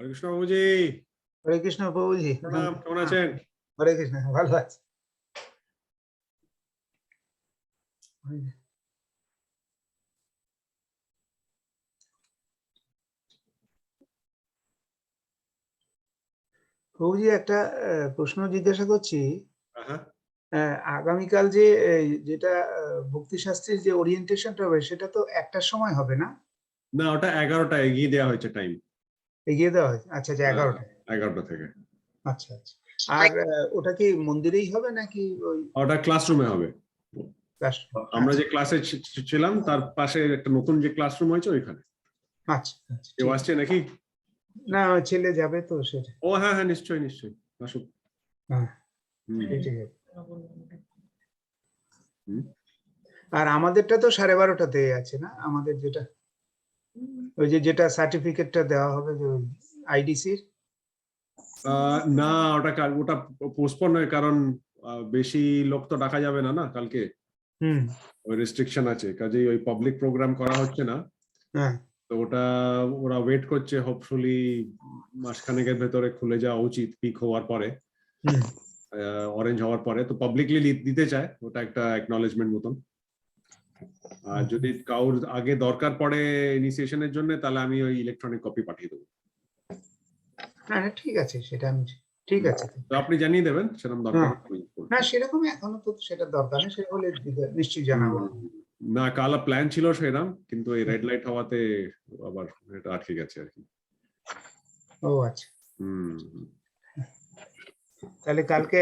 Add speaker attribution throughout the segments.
Speaker 1: হরে কৃষ্ণ বাবুজি।
Speaker 2: হরে কৃষ্ণ বাবুজি,
Speaker 1: প্রণাম, কেমন আছেন?
Speaker 2: হরে কৃষ্ণ, ভালো আছে। বাবুজি, একটা প্রশ্ন জিজ্ঞাসা করছি। আগামীকাল যে যেটা ভক্তি শাস্ত্রীর যে ওরিয়েন্টেশনটা হবে সেটা তো একটার সময় হবে না?
Speaker 1: না, ওটা 11টা এগিয়ে দেওয়া হয়েছে টাইম।
Speaker 2: এগিয়ে দেওয়া হয়েছে? আচ্ছা আচ্ছা, 11টা।
Speaker 1: 11টা থেকে।
Speaker 2: আচ্ছা আচ্ছা। আর ওটা কি মন্দিরেই হবে নাকি ওই?
Speaker 1: ওটা ক্লাসরুমে হবে। আমরা যে ক্লাসে ছিলাম তার পাশে একটা নতুন যে ক্লাসরুম হয়েছে ওইখানে।
Speaker 2: আচ্ছা আচ্ছা।
Speaker 1: কেউ আসছে নাকি?
Speaker 2: না, ছেলে যাবে তো সেটা।
Speaker 1: ও হ্যাঁ হ্যাঁ, নিশ্চয়ই নিশ্চয়ই আসুক।
Speaker 2: হ্যাঁ, ঠিক আছে। আর আমাদেরটা তো 12:30-তে আছে না? আমাদের যেটা ওই যেটা সার্টিফিকেটটা দেওয়া হবে যে আইডিসির।
Speaker 1: না, ওটা পোস্টপোন হয়, কারণ বেশি লোক তো ডাকা যাবে না কালকে। ওই রেস্ট্রিকশন আছে, কাজেই ওই পাবলিক প্রোগ্রাম করা হচ্ছে না।
Speaker 2: হ্যাঁ,
Speaker 1: তো ওটা ওরা ওয়েট করছে, হোপফুলি মাসখানেকের ভেতরে খুলে যাওয়া উচিত, পিক হওয়ার পরে, অরেঞ্জ হওয়ার পরে। তো পাবলিকলি দিতে চায়, ওটা একটা অ্যাকনলেজমেন্ট মতন। আর যদি কাউর আগে দরকার পড়ে ইনিশিয়েশনের জন্য, তাহলে আমি ওই ইলেকট্রনিক কপি পাঠিয়ে দেবো।
Speaker 2: হ্যাঁ ঠিক আছে, সেটা আমি ঠিক আছে।
Speaker 1: তো আপনি জানিয়ে দেবেন সেরকম দরকার।
Speaker 2: না, সেরকম এখনো তো সেটা দরকার নেই, সেটা হলে নিশ্চয়ই জানাবো।
Speaker 1: না, কাল প্ল্যান ছিল সেরকম, কিন্তু এই রেড লাইট হওয়াতে আবার এটা আটকে গেছে আর কি।
Speaker 2: ও আচ্ছা। তাহলে কালকে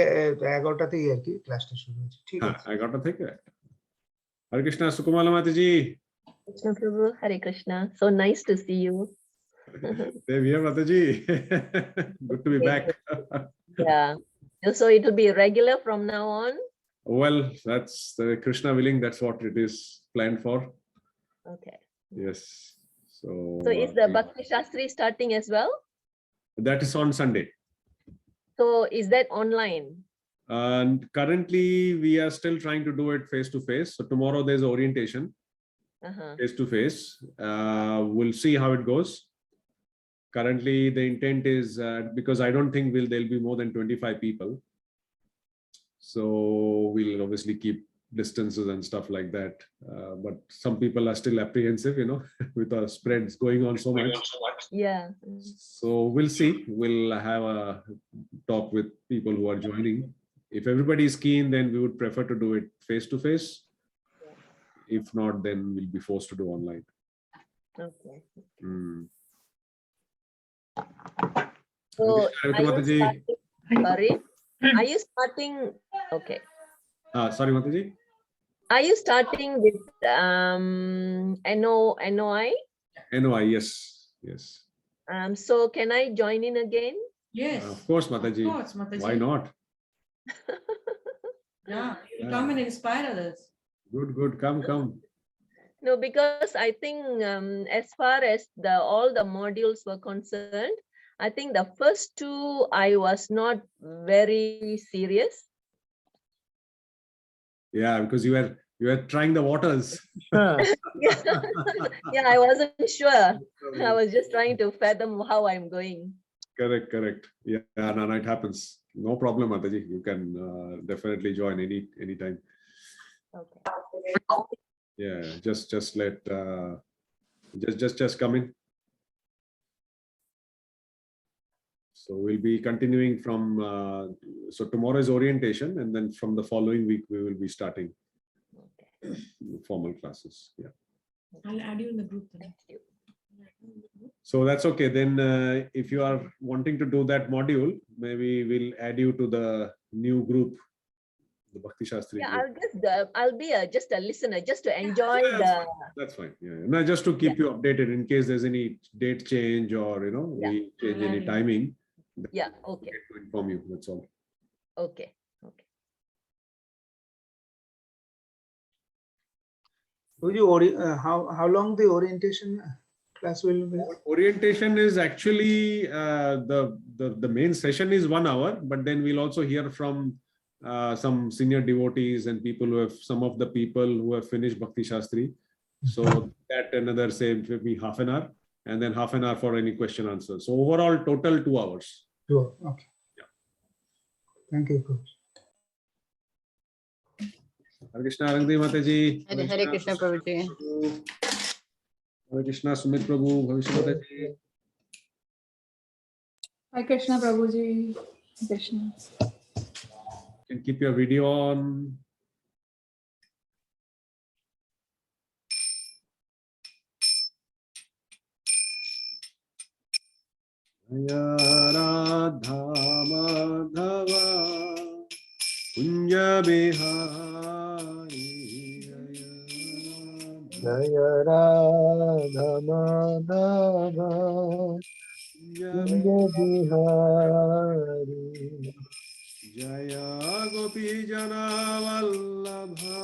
Speaker 2: 11টাতেই আর কি ক্লাসটা শুরু হচ্ছে। ঠিক আছে,
Speaker 1: 11টা থেকে। হরে কৃষ্ণ, সুকুমালা মাতাজি।
Speaker 3: Krishna Prabhu, Hare Krishna. So nice to see you.
Speaker 1: Same here, Mataji. Good to be back.
Speaker 3: Yeah. So it will be regular from now on?
Speaker 1: Well, that's Krishna willing. That's what it is planned for.
Speaker 3: Okay.
Speaker 1: Yes. So
Speaker 3: is the Bhakti Shastri starting as well?
Speaker 1: That is on Sunday.
Speaker 3: So is that online?
Speaker 1: And currently we are still trying to do it face to face. So tomorrow there's orientation. Face to face. We'll see how it goes. Currently the intent is because I don't think there'll be more than 25 people, so we'll obviously keep distances and stuff like that, but some people are still apprehensive, with the spreads going on so much.
Speaker 3: Yeah.
Speaker 1: So we'll see. We'll have a talk with people who are joining. If everybody is keen, then we would prefer to do it face to face. If not, then we'll be forced to do online.
Speaker 3: Okay. So are you starting? Okay.
Speaker 1: Sorry, Mataji.
Speaker 3: Are you starting with NOI?
Speaker 1: NOI, yes, yes.
Speaker 3: So can I join in again?
Speaker 4: Yes.
Speaker 1: Of course, Mataji.
Speaker 4: Of course, Mataji.
Speaker 1: Why not?
Speaker 4: Yeah, come and inspire others.
Speaker 1: Good. Come.
Speaker 3: No, because I think as far as all the modules were concerned, I think the first two I was not very serious.
Speaker 1: Yeah, because you were trying the waters.
Speaker 3: Yeah, I wasn't sure. I was just trying to fathom how I'm going.
Speaker 1: Correct. Yeah, no, it happens. No problem, Mataji. You can definitely join anytime.
Speaker 3: Okay.
Speaker 1: Yeah, just let just come in. So we'll be continuing from so tomorrow is orientation, and then from the following week we will be starting formal classes. Yeah,
Speaker 4: I'll add you in the group then.
Speaker 3: Thank you.
Speaker 1: So that's okay. Then if you are wanting to do that module, maybe we'll add you to the new group, the Bhakti Shastri.
Speaker 3: Yeah,
Speaker 1: group.
Speaker 3: I'll be just a listener, just to enjoy
Speaker 1: That's fine. Yeah. No, just to keep you updated in case there's any date change or we change any timing.
Speaker 3: Yeah, okay.
Speaker 1: To inform you. That's all.
Speaker 3: Okay.
Speaker 2: How long the orientation class will be?
Speaker 1: Orientation is actually the main session is 1 hour, but then we'll also hear from some senior devotees and some of the people who have finished Bhakti Shastri. So that another say maybe half an hour, and then half an hour for any question answer. So overall total 2 hours.
Speaker 2: Sure. Okay.
Speaker 1: Yeah.
Speaker 2: Thank you, Coach.
Speaker 1: Hare Krishna, Arangdi Mataji.
Speaker 5: Hare Krishna, Prabhuji.
Speaker 1: Hare Krishna, Sumit Prabhu, Bhavishya Mataji.
Speaker 6: Hare Krishna, Prabhuji. Krishna.
Speaker 1: You can keep your video on. Jaya Radha Madhava Kunja Bihari
Speaker 7: Jaya Radha Madhava Kunja Bihari
Speaker 1: Jaya Gopi Jana Vallabha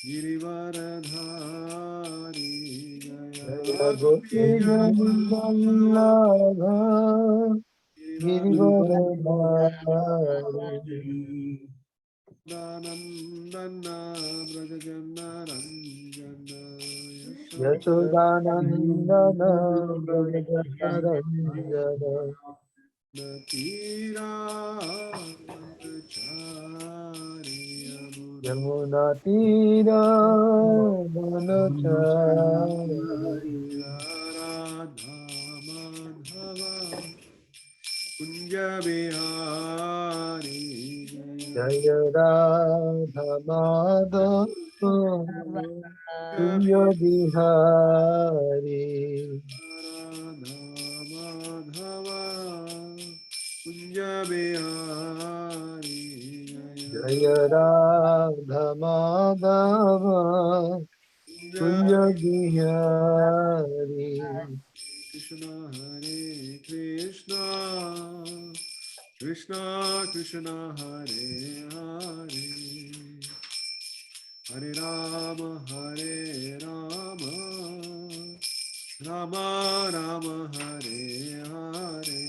Speaker 1: Girivaradhari
Speaker 7: Jaya Gopi Vallabha Girivaradhari
Speaker 1: Nandana Brajajana Ranjana
Speaker 7: Yashodanandana Brajararanjana
Speaker 1: Natira Chari
Speaker 7: Yamuna Tira Manachari
Speaker 1: Radha Madhava Kunja Bihari
Speaker 7: Jaya Radha Madhava Kunja Bihari
Speaker 1: Radha Madhava Kunja Bihari
Speaker 7: Jaya Radha Madhava Kunja Bihari
Speaker 1: Krishna Hare Krishna Krishna Krishna Hare Hare Hare Rama Hare Rama Rama Rama Hare Hare Hare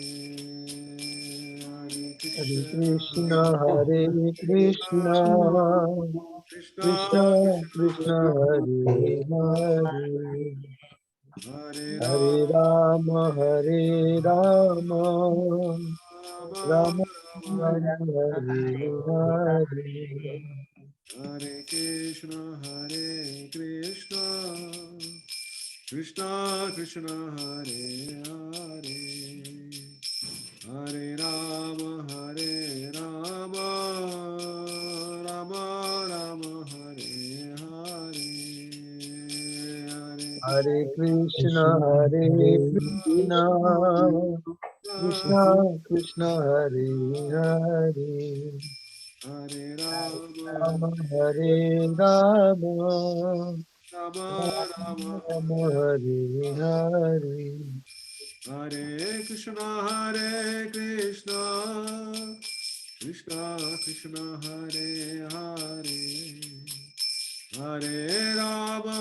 Speaker 7: Hare
Speaker 1: Krishna
Speaker 7: Krishna Hare Krishna
Speaker 1: Krishna
Speaker 7: Krishna
Speaker 1: Krishna
Speaker 7: Krishna Hare Hare
Speaker 1: Hare
Speaker 7: Hare Rama Hare Rama Rama Rama Hare Hare
Speaker 1: Hare Krishna Krishna Krishna Hare Hare Hare Rama Rama Rama Hare Hare
Speaker 7: Hare Krishna Hare Krishna Krishna Krishna Hare Hare
Speaker 1: Hare Rama
Speaker 7: Rama Hare Rama
Speaker 1: Rama Rama
Speaker 7: Rama Hare Hare
Speaker 1: Hare Krishna Krishna Krishna Hare Hare Hare Rama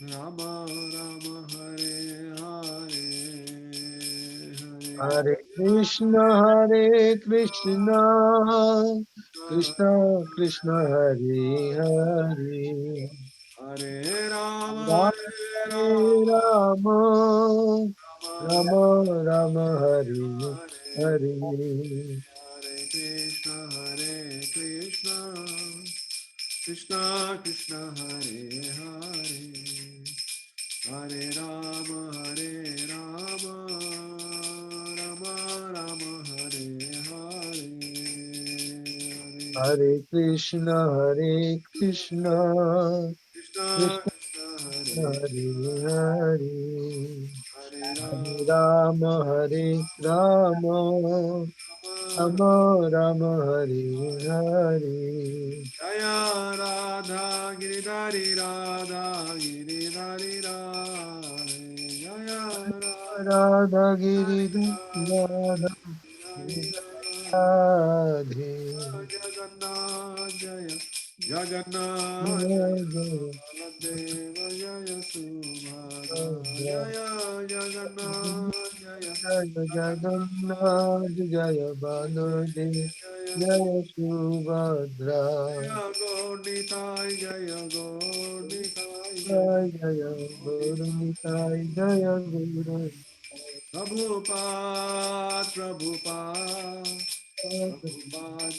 Speaker 1: Rama Rama Hare Hare
Speaker 7: Hare Krishna Krishna Krishna Krishna Hare Hare
Speaker 1: Hare Rama
Speaker 7: Rama Rama Rama Rama Hare Hare
Speaker 1: Hare Krishna Krishna Krishna Hare Hare Hare Rama Rama Rama Hare Hare
Speaker 7: Hare Krishna Krishna
Speaker 1: Krishna
Speaker 7: Krishna
Speaker 1: Krishna
Speaker 7: Hare Hare
Speaker 1: Hare
Speaker 7: Hare Rama Rama Rama Rama Hare Hare
Speaker 1: Jaya Radha Giridhari Radha Giridhari Radha Jaya
Speaker 7: Radha Giri Radha
Speaker 1: Radha
Speaker 7: Radhe
Speaker 1: Jagannath Jaya Jagannath Jaya
Speaker 7: Jaya
Speaker 1: Baladeva Jaya Subhadra Jaya Jagannath Jaya
Speaker 7: Jagannath जय बलदेव जय Subhadra
Speaker 1: Nitai Jaya Gaur Nitai
Speaker 7: जय जय गुरु निताय जय गुरु
Speaker 1: Prabhupada Prabhupada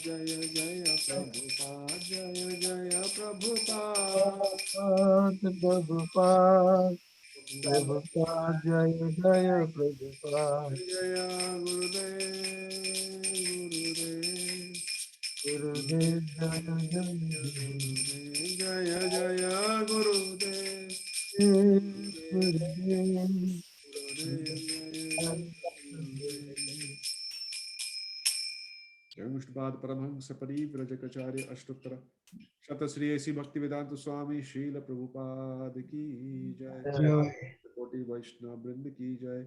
Speaker 1: Jaya Jaya Prabhupada Jaya Jaya Prabhupada
Speaker 7: Prabhupada Prabhupada जय जय Prabhupada
Speaker 1: Jaya Gurudev
Speaker 7: गुरुदेव जय जय
Speaker 1: Jaya Jaya Gurudev
Speaker 7: गुरुदेव
Speaker 1: जय विष्णुपाद परमहंस परिव्रजकाचार्य अष्टोत्तर शतश्री ऐसी भक्ति वेदांत स्वामी शील प्रभुपाद की जय
Speaker 2: जय
Speaker 1: कोटि वैष्णव वृंद की जय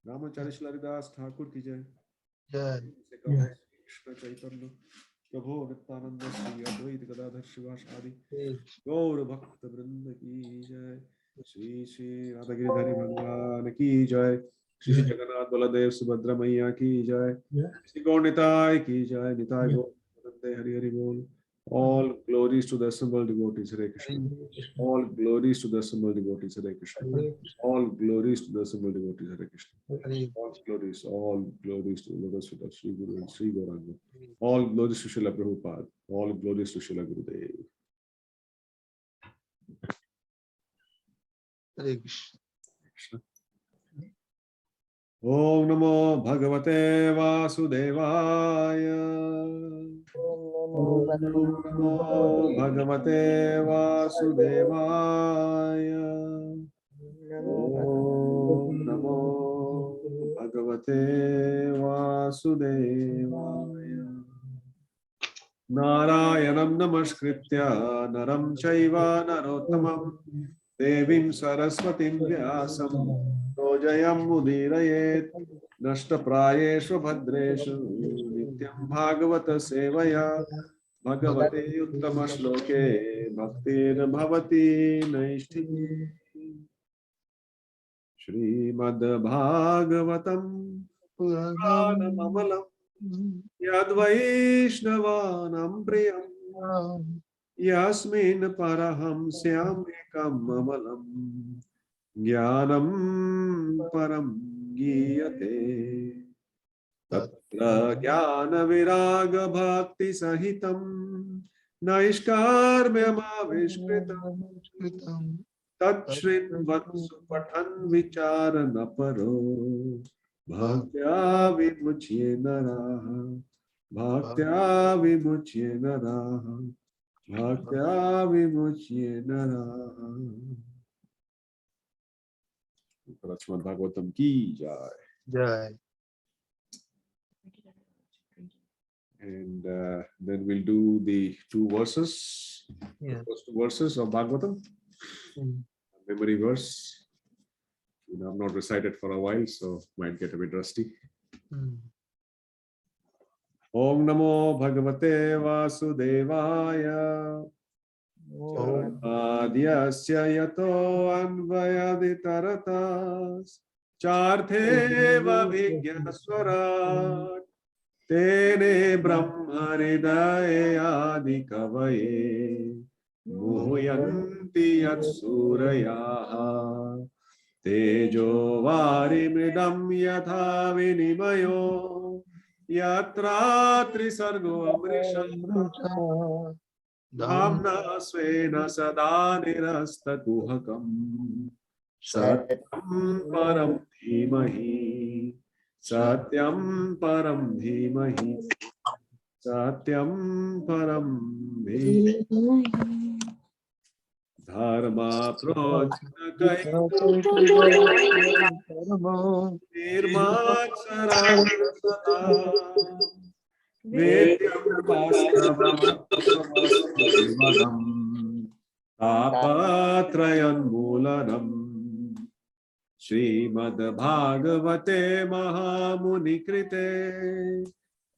Speaker 1: रामाचार्य हरिदास ठाकुर की जय
Speaker 7: जय
Speaker 1: कृष्ण चैतन्य प्रभु नित्यानंद श्री अद्वैत गदाधर शिवासादि गौर भक्त वृंद की जय श्री श्री राधागिरिधारी भगवान की जय श्री श्री जगन्नाथ बलदेव सुभद्रा मैया की जय श्री गौर निताय की जय निताय गौर वंदे हरि हरि बोल all glories to the assembled devotees Hare Krishna all glories to the assembled devotees Hare Krishna all glories to the assembled devotees Hare Krishna all glories to the lotus feet of Sri Guru and Sri Gauranga all glories to Srila Prabhupada all glories to Srila Gurudev
Speaker 7: Hare Krishna
Speaker 1: Om Namo Bhagavate Vasudevaya Om Namo Bhagavate Vasudevaya Om Namo Bhagavate Vasudevaya Narayanam Namaskritya Naram Chaiva Narottamam Devim Saraswatim Vyasam Jayam Mudirayet Nashtaprayeshu Bhadreshu Nityam Bhagavata Sevaya Bhagavate Uttama Shloke Bhaktir Bhavati Naishtini Srimad Bhagavatam Puranamalam Yad Vaishnavanam Priyam Yasmin Paraham Syam Ekam Amalam Jnanam Param Giyate Tatra Jnana Viraga Bhakti Sahitam Naishkarmyamavishkritam Tat Shrinvatsu Pathan Vicharana Paro Bhaktya Vimuchye Naraha Bhaktya Vimuchye Naraha Bhaktya Vimuchye Naraha Srimad Bhagavatam ki jai.
Speaker 7: जय
Speaker 1: And then we'll do the two verses, the first two verses of Bhagavatam, memory verse. I've not recited for a while, so might get a bit rusty. Om Namo Bhagavate Vasudevaya Adyasya Yato Anvayaditaratas Chartheva Vigyaswarat Tene Brahma Hridaye Adi Kavaye Muhyanti Yatsuraya Tejo Varimridam Yatha Vinimayo Yatra Trisargo Amrisha Dhamna Svena Sada Nirastakuhakam Satyam Param Dhimahi Satyam Param Dhimahi Satyam Param Dhimahi Dharma Projna Kai Nirmaksara Sada Vedyam Vastavam Vastavam Tapatrayan Mulanam Srimad Bhagavate Mahamuni Krite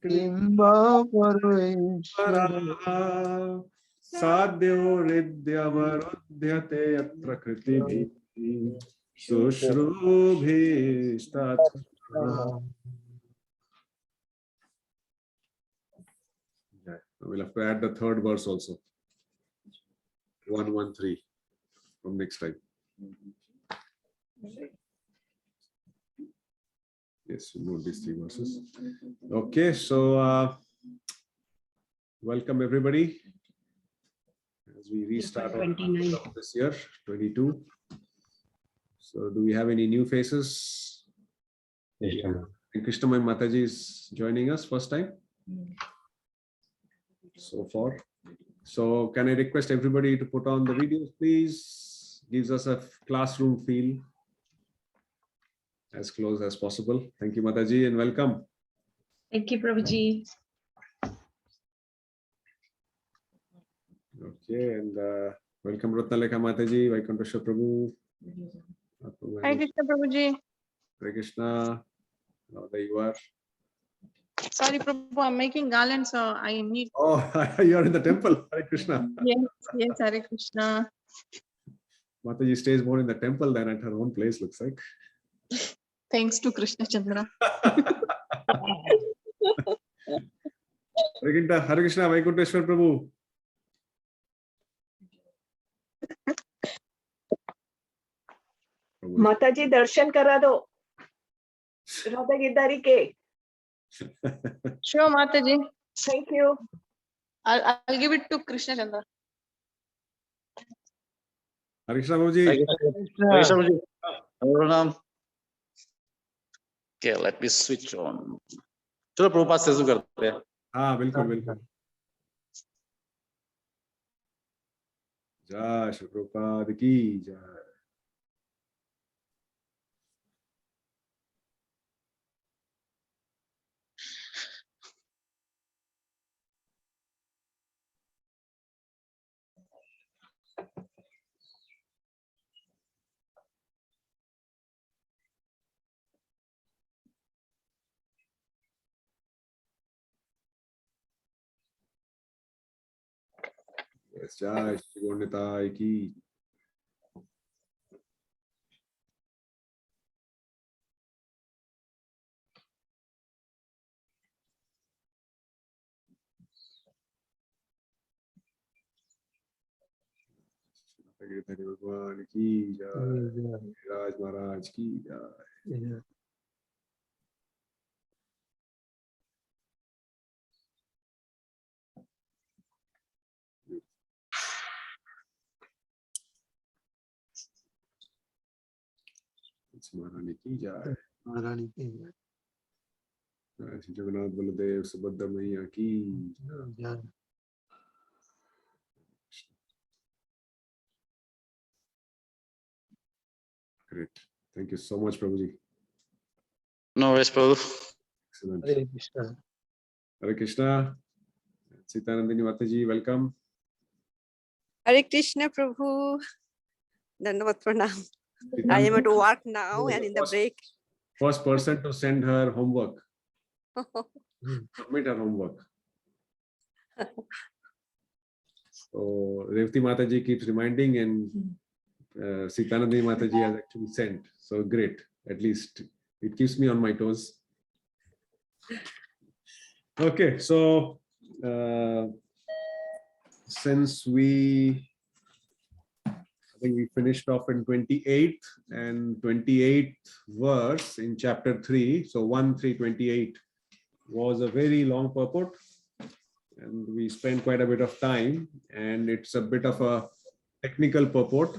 Speaker 7: Kimba Parveshwara
Speaker 1: Paraha Sadhyo Ridyavarodhyate Yatra Kritibhi Sushrubhi Stat Yeah, we'll have to add the third verse also. 113 from next time. Yes, we know these three verses. Okay, so welcome everybody as we restart our Bhagavatam this year, 22. So, do we have any new faces? Yeah. Krishna Mataji is joining us first time so far. So, can I request everybody to put on the videos, please? Gives us a classroom feel as close as possible. Thank you, Mataji, and welcome.
Speaker 6: Thank you, Prabhuji.
Speaker 1: Okay, and welcome Ratnalekha Mataji, Vaikuntesha Prabhu.
Speaker 6: Hi, Krishna Prabhuji.
Speaker 1: Hare Krishna. Now there you are.
Speaker 6: Sorry, Prabhu, I'm making garland, so I need.
Speaker 1: Oh, you are in the temple. Hare Krishna.
Speaker 6: Yes, Hare Krishna.
Speaker 1: Mataji stays more in the temple than at her own place, looks like.
Speaker 6: Thanks to Krishna Chandra.
Speaker 1: Hare Krishna, Vaikunteshwar Prabhu.
Speaker 3: माताजी दर्शन करा दो राधा गिरधारी के.
Speaker 6: Sure, Mataji.
Speaker 3: Thank you.
Speaker 6: I'll give it to Krishna Chandra.
Speaker 1: Hare Krishna Prabhuji.
Speaker 5: Okay, let me switch on. चलो प्रभुपाद से शुरू करते हैं.
Speaker 1: हाँ बिल्कुल बिल्कुल. जय श्री प्रभुपाद की जय. Yes, jai Shri Gaurnitai ki. Giridhari Bhagwan ki jai. Raj Maharaj ki jai. Maharani ki jai.
Speaker 7: Maharani ki
Speaker 1: Jai Shri Jagannath Baladev Subhadra Maiya ki jai.
Speaker 7: jai.
Speaker 1: Great. Thank you so much, Prabhuji.
Speaker 5: No worries, Prabhu.
Speaker 1: Excellent.
Speaker 7: Hare Krishna.
Speaker 1: Hare Krishna. Sitanandini Mataji, welcome.
Speaker 8: Hare Krishna Prabhu. Dandavat Pranam. I am at work now and in the break.
Speaker 1: First person to send her homework. Submit her homework. So Revati Mataji keeps reminding and Sitanandini Mataji has actually sent. So great. At least it keeps me on my toes. Okay, so since I think we finished off in 28th and 28th verse in chapter 3. So 1-3-28 was a very long purport and we spent quite a bit of time, and it's a bit of a technical purport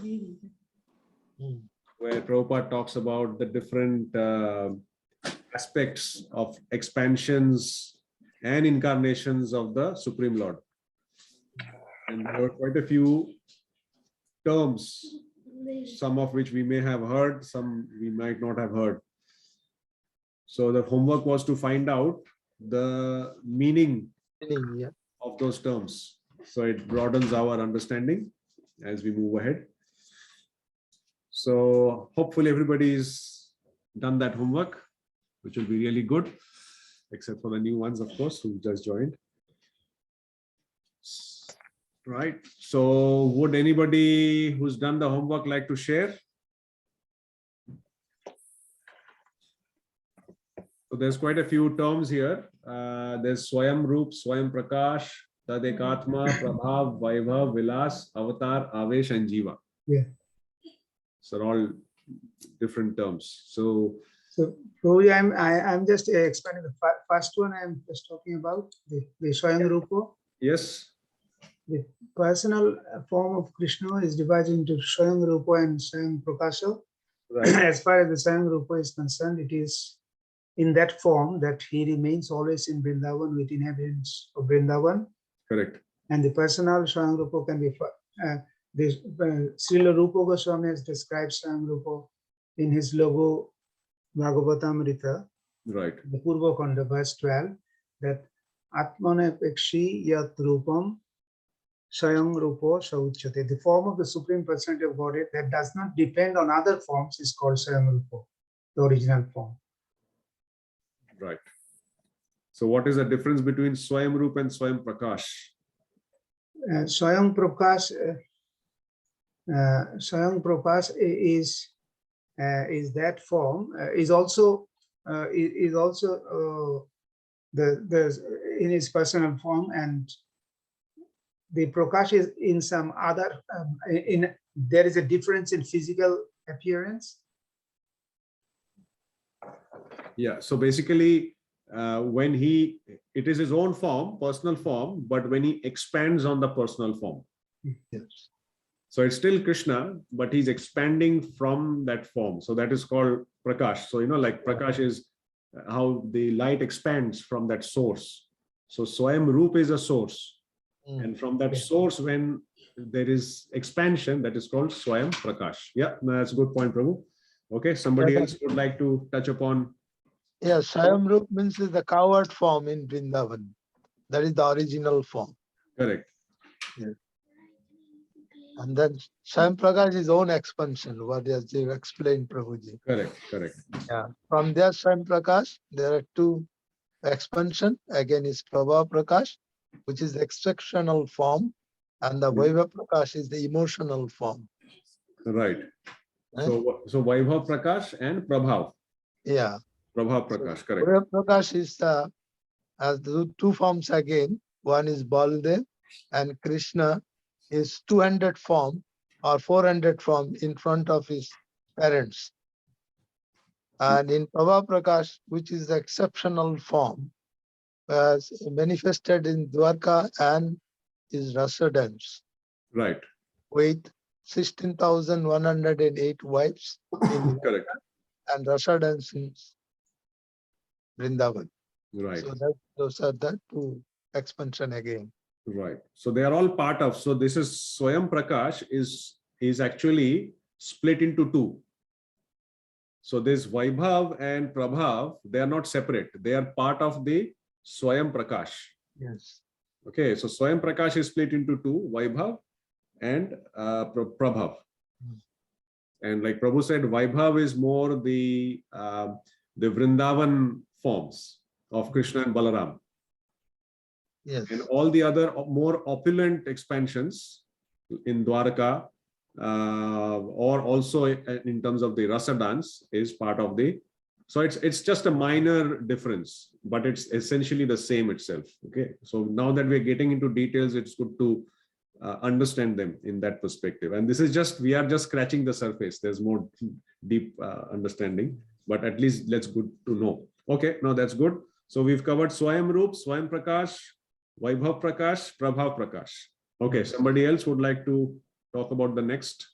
Speaker 1: where Prabhupada talks about the different aspects of expansions and incarnations of the Supreme Lord. And there were quite a few terms, some of which we may have heard, some we might not have heard. So the homework was to find out the meaning
Speaker 7: Yeah.
Speaker 1: of those terms. So it broadens our understanding as we move ahead. So hopefully everybody's done that homework, which will be really good, except for the new ones, of course, who just joined. Right. So would anybody who's done the homework like to share? So there's quite a few terms here. There's Swayam Roop, Swayam Prakash, Tadekatma, Prabhav, Vaibhav, Vilas, Avatar, Avesh, and Jiva.
Speaker 2: Yeah.
Speaker 1: So they're all different terms. So
Speaker 2: Prabhuji, I'm just expanding the first one. I'm just talking about the Swayam Rupa.
Speaker 1: yes,
Speaker 2: The personal form of Krishna is divided into Swayam Rupa and Swayam Prakasha.
Speaker 1: right,
Speaker 2: As far as the Swayam Rupa is concerned, it is in that form that he remains always in Vrindavan with inhabitants of Vrindavan.
Speaker 1: correct.
Speaker 2: And the personal Swayam Rupa can be Srila Rupa Goswami has described Swayam Rupa in his logo Bhagavatam Rita,
Speaker 1: Right,
Speaker 2: the Purva Khanda, verse 12, that Atmanapekshi Yat Rupam Swayam Rupa Sauchate. The form of the Supreme Personality of Godhead that does not depend on other forms is called Swayam Rupa, the original form.
Speaker 1: right. So what is the difference between Swayam Roop and Swayam Prakash?
Speaker 2: Swayam Prakash is that form is also the in his personal form, and the Prakash is in some other there is a difference in physical appearance.
Speaker 1: Yeah, so basically when it is his own form, personal form, but when he expands on the personal form.
Speaker 2: Yes.
Speaker 1: So it's still Krishna, but he's expanding from that form. So that is called Prakash. So, like Prakash is how the light expands from that source. So Swayam Roop is a source. And from that source, when there is expansion, that is called Swayam Prakash. Yeah, that's a good point, Prabhu. Okay, somebody else would like to touch upon.
Speaker 7: Yeah, Swayam Roop means is the coward form in Vrindavan. That is the original form.
Speaker 1: Correct.
Speaker 7: And then Swayam Prakash is own expansion, what has you explained, Prabhuji.
Speaker 1: Correct.
Speaker 7: Yeah. From there, Swayam Prakash, there are two expansion. Again is Prabha Prakash, which is the exceptional form, and the Vaibhav Prakash is the emotional form.
Speaker 1: Right. So Vaibhav Prakash and Prabhav.
Speaker 7: Yeah.
Speaker 1: Prabhav Prakash, correct.
Speaker 7: Vaibhav Prakash is has the two forms again. One is Baldev, and Krishna is 200 form or 400 form in front of his parents. And in Prabha Prakash, which is the exceptional form, was manifested in Dwarka and his residence.
Speaker 1: Right.
Speaker 7: With 16,108 wives in
Speaker 1: Correct.
Speaker 7: and residence in Vrindavan.
Speaker 1: Right.
Speaker 7: So those are the two expansion again.
Speaker 1: Right. So they are all part of. So this is Swayam Prakash is actually split into two. So this Vaibhav and Prabhav, they are not separate. They are part of the Swayam Prakash.
Speaker 7: Yes.
Speaker 1: Okay. So Swayam Prakash is split into two, Vaibhav and Prabhav. And like Prabhu said, Vaibhav is more the Vrindavan forms of Krishna and Balaram.
Speaker 7: Yes.
Speaker 1: And all the other more opulent expansions in Dwarka or also in terms of the rasa dance is part of the. So it's just a minor difference, but it's essentially the same itself. Okay. So now that we're getting into details, it's good to understand them in that perspective. And this is we are just scratching the surface. There's more deep understanding, but at least that's good to know. Okay. Now that's good. So we've covered Swayam Roop, Swayam Prakash, Vaibhav Prakash, Prabhav Prakash. Okay, somebody else would like to talk about the next?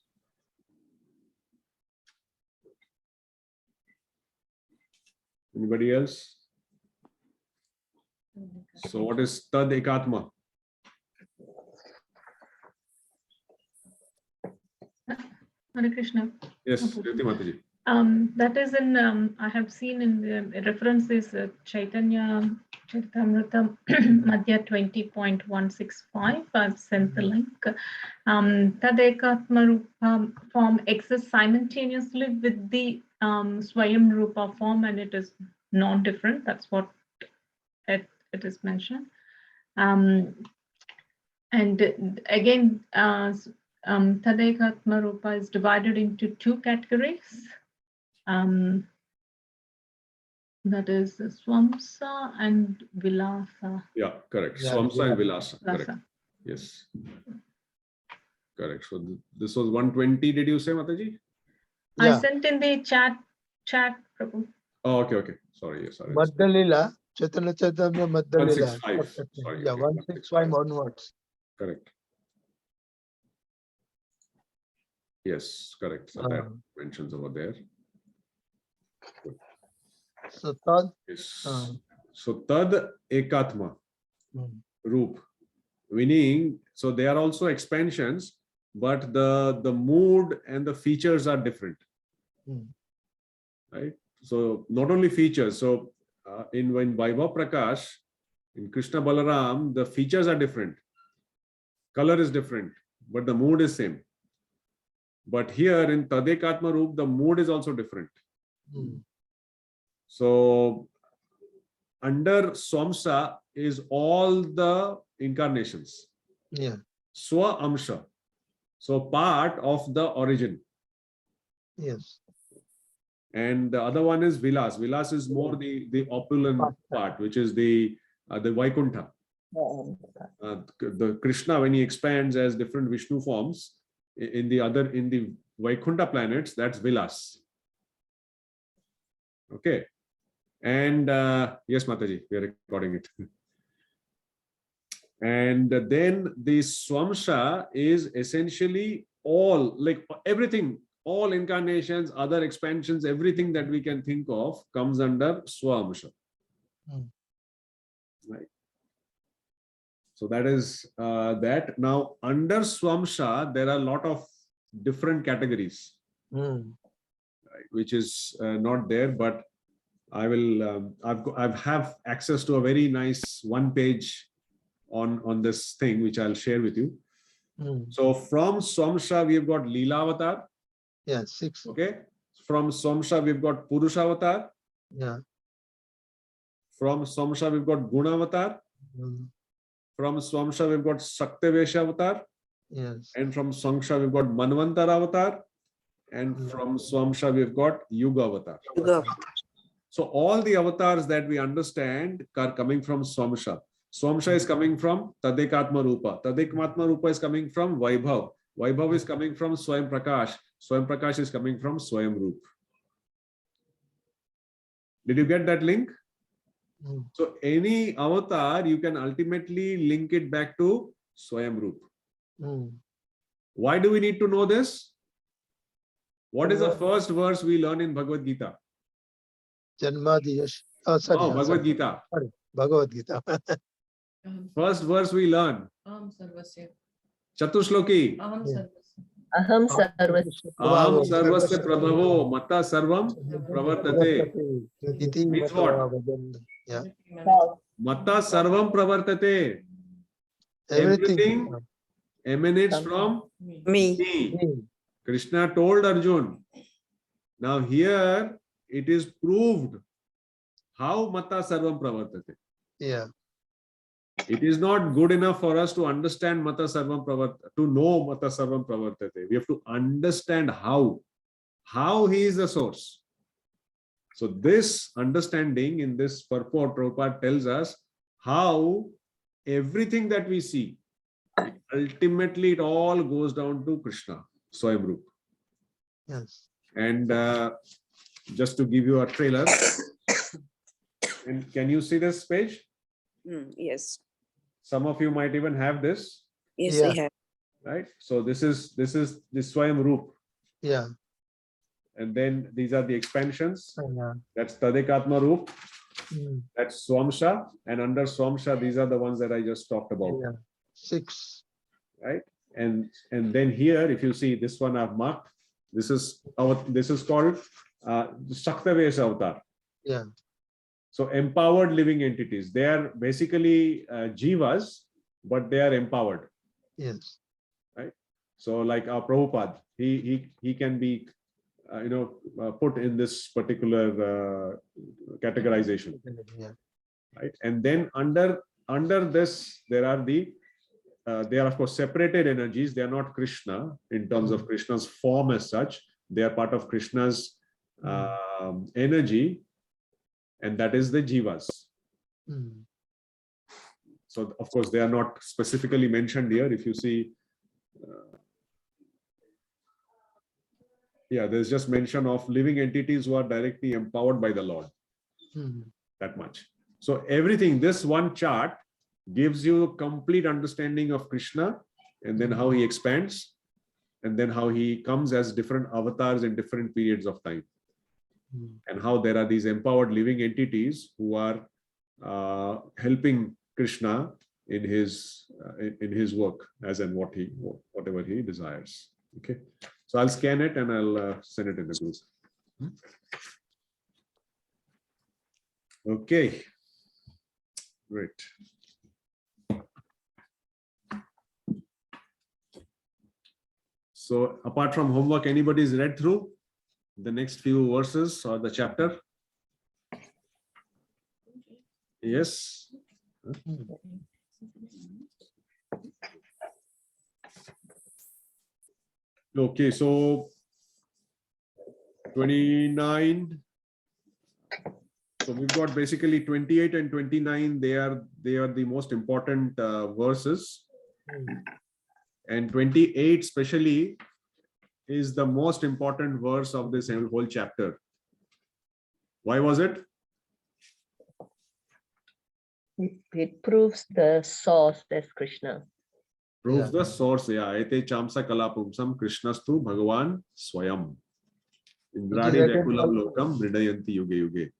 Speaker 1: Anybody else? So what is Tad Ekatma?
Speaker 4: Hare Krishna.
Speaker 1: Yes, Jyoti Mataji.
Speaker 4: That is in, I have seen in the reference is Chaitanya Charitamrita Madhya 20.165. I've sent the link. Tadekatma Rupa form exists simultaneously with the Swayam Rupa form, and it is non-different. That's what it is mentioned. And again, Tadekatma Rupa is divided into two categories. That is Swamsa and Vilasa.
Speaker 1: Yeah, correct.
Speaker 7: Yeah,
Speaker 1: Swamsa and Vilasa. Correct.
Speaker 4: Vilasa.
Speaker 1: Yes. Correct. So this was 120, did you say, Mataji?
Speaker 4: I
Speaker 7: Yeah,
Speaker 4: sent in the chat, Prabhu.
Speaker 1: Oh, okay. Sorry. Yes, sorry.
Speaker 7: Madhya Chaitanya Chaitanya Madhya Lila.
Speaker 1: 165. Sorry.
Speaker 7: Yeah,
Speaker 1: Okay,
Speaker 7: 165 onwards.
Speaker 1: Correct. Yes, correct. So that mentions over there.
Speaker 7: So third,
Speaker 1: Yes.
Speaker 7: Um,
Speaker 1: So Tad Ekatma Roop, meaning, so they are also expansions, but the mood and the features are different. Right? So not only features, so in Vaibhav Prakash, in Krishna Balaram, the features are different. Color is different, but the mood is same. But here in Tadekatma Roop, the mood is also different. So under Swamsa is all the incarnations.
Speaker 7: yeah,
Speaker 1: Swa Amsha. So part of the origin.
Speaker 7: yes.
Speaker 1: And the other one is Vilas. Vilas is more the opulent part, which is the Vaikuntha. The Krishna, when he expands as different Vishnu forms in the Vaikuntha planets, that's Vilas. Okay. And yes, Mataji, we are recording it. And then the Swamsa is essentially all, like everything, all incarnations, other expansions, everything that we can think of comes under Swamsa. Right. So that is that. Now under Swamsa, there are a lot of different categories, right, which is not there, but I will, I have access to a very nice one-page on this thing, which I'll share with you. So from Swamsa, we've got Leela Avatar.
Speaker 7: Yeah, 6.
Speaker 1: Okay. From Swamsa, we've got Purusha Avatar.
Speaker 7: Yeah.
Speaker 1: From Swamsa, we've got Guna Avatar. From Swamsa, we've got Saktavesha Avatar.
Speaker 7: Yes.
Speaker 1: And from Swamsa, we've got Manvantara Avatar. And from Swamsa, we've got Yuga Avatar. So all the avatars that we understand are coming from Swamsa. Swamsa is coming from Tadekatma Rupa. Tadekatma Rupa is coming from Vaibhav. Vaibhav is coming from Swayam Prakash. Swayam Prakash is coming from Swayam Roop. Did you get that link? So any avatar, you can ultimately link it back to Swayam Roop. Why do we need to know this? What is the first verse we learn in Bhagavad Gita?
Speaker 7: Janmadiyash. Oh, sorry.
Speaker 1: Oh, Bhagavad Gita.
Speaker 7: Sorry, Bhagavad Gita.
Speaker 1: First verse we learn. Chatushloki.
Speaker 3: Aham sarvasya.
Speaker 1: Aham sarvasya prabhavo mata sarvam pravartate. Means what?
Speaker 7: Yeah.
Speaker 1: Mata sarvam pravartate. Everything emanates from me. Krishna told Arjun. Now here it is proved how mata sarvam pravartate.
Speaker 7: Yeah.
Speaker 1: It is not good enough for us to understand mata sarvam pravartate, to know mata sarvam pravartate. We have to understand how he is the source. So this understanding in this purport, Prabhupada tells us how everything that we see, ultimately it all goes down to Krishna, Swayam Roop.
Speaker 7: Yes.
Speaker 1: And just to give you a trailer, and can you see this page?
Speaker 8: Yes.
Speaker 1: Some of you might even have this.
Speaker 8: Yes,
Speaker 7: Yeah.
Speaker 8: I have.
Speaker 1: Right? So this is the Swayam Roop.
Speaker 7: Yeah.
Speaker 1: And then these are the expansions.
Speaker 7: Yeah.
Speaker 1: That's Tadekatma Roop. That's Swamsa. And under Swamsa, these are the ones that I just talked about.
Speaker 7: Yeah. 6.
Speaker 1: Right? And then here, if you see this one I've marked, this is called Saktavesha Avatar.
Speaker 7: Yeah.
Speaker 1: So empowered living entities. They are basically jivas, but they are empowered.
Speaker 7: Yes.
Speaker 1: Right? So like our Prabhupada, he can be put in this particular categorization.
Speaker 7: Yeah.
Speaker 1: Right? And then under this, there are they are of course separated energies. They are not Krishna in terms of Krishna's form as such. They are part of Krishna's energy. and that is the jivas.
Speaker 7: Mm.
Speaker 1: So of course they are not specifically mentioned here. If you see, there's just mention of living entities who are directly empowered by the Lord.
Speaker 7: Mm.
Speaker 1: That much. So everything, this one chart gives you a complete understanding of Krishna, and then how he expands, and then how he comes as different avatars in different periods of time, and how there are these empowered living entities who are helping Krishna in his work as and whatever he desires. Okay, so I'll scan it and I'll send it in the group. Okay, great. So apart from homework, anybody's read through the next few verses or the chapter? Yes. Okay, so 29. So we've got basically 28 and 29. They are the most important verses, and 28 especially is the most important verse of this whole chapter. Why was it?
Speaker 3: It proves the source as Krishna.
Speaker 1: Proves the source. Yeah. Ete chamsa kalapumsam Krishnastu Bhagavan Swayam. Indradi Rekulam Lokam Vridayanti Yuge Yuge.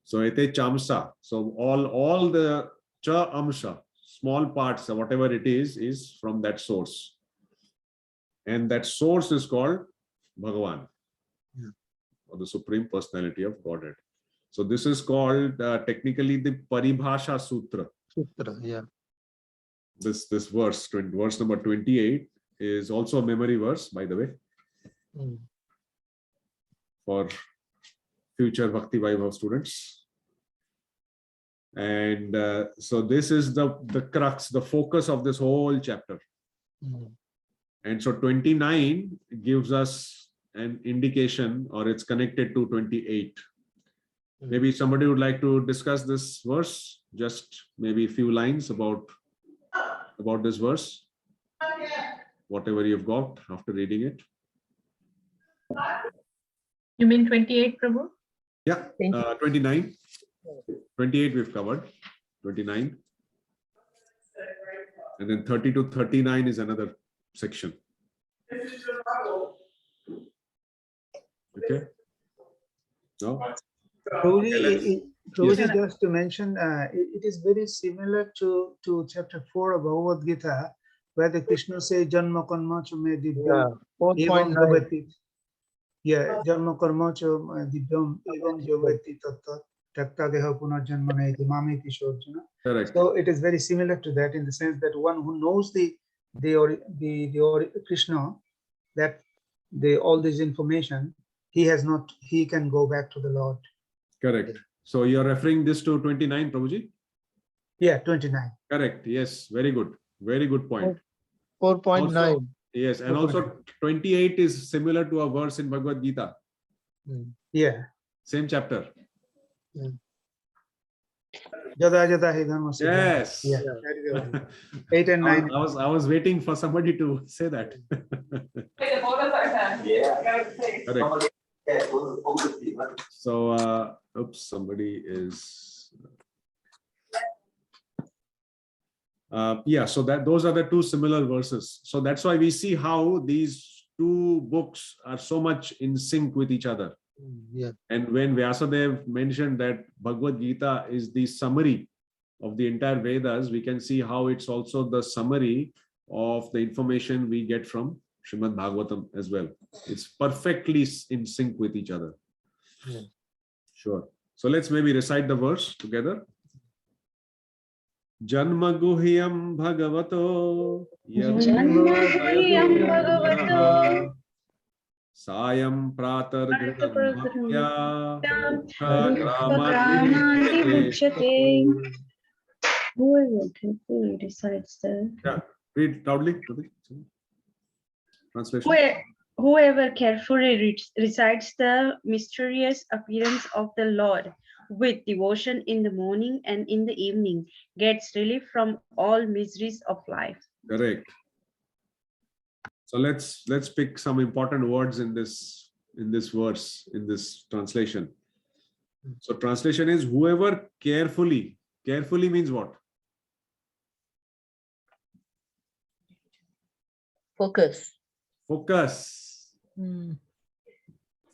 Speaker 1: So ete chamsa. So all the cha amsha, small parts, whatever it is from that source. And that source is called Bhagavan, or the Supreme Personality of Godhead. So this is called technically the Paribhasha Sutra.
Speaker 7: Yeah.
Speaker 1: This verse number 28 is also a memory verse, by the way, for future Bhakti Vaibhav students. And so this is the crux, the focus of this whole chapter. And so 29 gives us an indication, or it's connected to 28. Maybe somebody would like to discuss this verse, just maybe a few lines about this verse, whatever you've got after reading it.
Speaker 4: You mean 28, Prabhu?
Speaker 1: Yeah, 29. 28 we've covered, 29. And then 30 to 39 is another section. Okay. No?
Speaker 2: Prabhuji, just to mention, it is very similar to chapter 4 of Bhagavad Gita, where the Krishna says, Janma karma cha me divyam, evam bhavati. Yeah, Janma karma cha divyam, evam bhavati tatta, takta deha punarjanma naiti mamiti shorjana.
Speaker 1: Correct.
Speaker 2: So it is very similar to that in the sense that one who knows the Krishna, that all this information, he can go back to the Lord.
Speaker 1: Correct. So you're referring this to 29, Prabhuji?
Speaker 2: Yeah, 29.
Speaker 1: Correct. Yes. Very good. Very good point.
Speaker 7: 4.9.
Speaker 1: Yes. And also 28 is similar to a verse in Bhagavad Gita.
Speaker 2: Yeah.
Speaker 1: Same chapter.
Speaker 2: Jada jada hi dharma siddha.
Speaker 1: Yes.
Speaker 2: Yeah. 8 and 9.
Speaker 1: I was waiting for somebody to say that. Correct. So, oops, somebody is. So those are the two similar verses. So that's why we see how these two books are so much in sync with each other.
Speaker 7: Yeah.
Speaker 1: And when Vyasadeva mentioned that Bhagavad Gita is the summary of the entire Vedas, we can see how it's also the summary of the information we get from Srimad Bhagavatam as well. It's perfectly in sync with each other.
Speaker 7: Yeah.
Speaker 1: Sure. So let's maybe recite the verse together. Janma guhyam bhagavato Sayam pratar
Speaker 9: Whoever recites the
Speaker 1: read loudly. Translation.
Speaker 9: Whoever carefully recites the mysterious appearance of the Lord, with devotion in the morning and in the evening gets relief from all miseries of life.
Speaker 1: Correct. So let's pick some important words in this verse, in this translation. So translation is whoever carefully means what?
Speaker 3: Focus.
Speaker 1: Focus.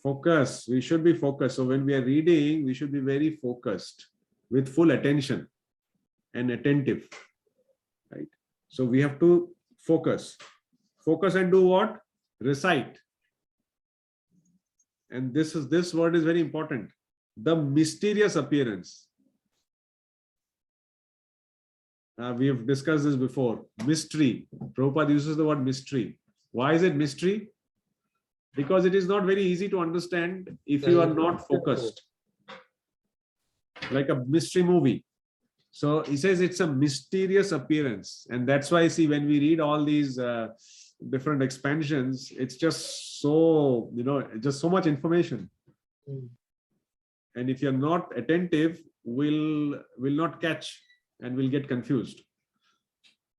Speaker 1: Focus. We should be focused. So when we are reading, we should be very focused with full attention and attentive. Right. So we have to focus. Focus and do what? Recite. And this word is very important. The mysterious appearance. We have discussed this before. Mystery. Prabhupada uses the word mystery. Why is it mystery? Because it is not very easy to understand if you are not focused. Like a mystery movie. So he says it's a mysterious appearance. And that's why, see, when we read all these different expansions, it's just so, just so much information. And if you're not attentive, will not catch and will get confused.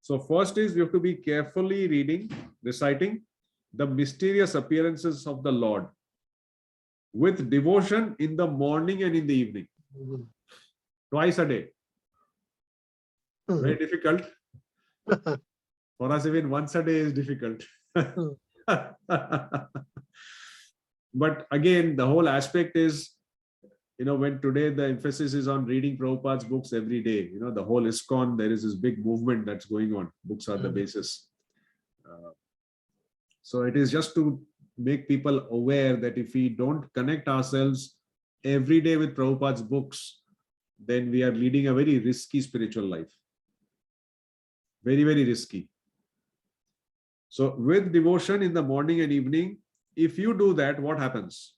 Speaker 1: So first is we have to be carefully reading, reciting the mysterious appearances of the Lord with devotion in the morning and in the evening. Twice a day. Very difficult. For us, even once a day is difficult. But again, the whole aspect is, when today the emphasis is on reading Prabhupada's books every day, the whole ISKCON, there is this big movement that's going on. Books are the basis. So it is just to make people aware that if we don't connect ourselves every day with Prabhupada's books, then we are leading a very risky spiritual life. Very, very risky. So with devotion in the morning and evening, if you do that, what happens?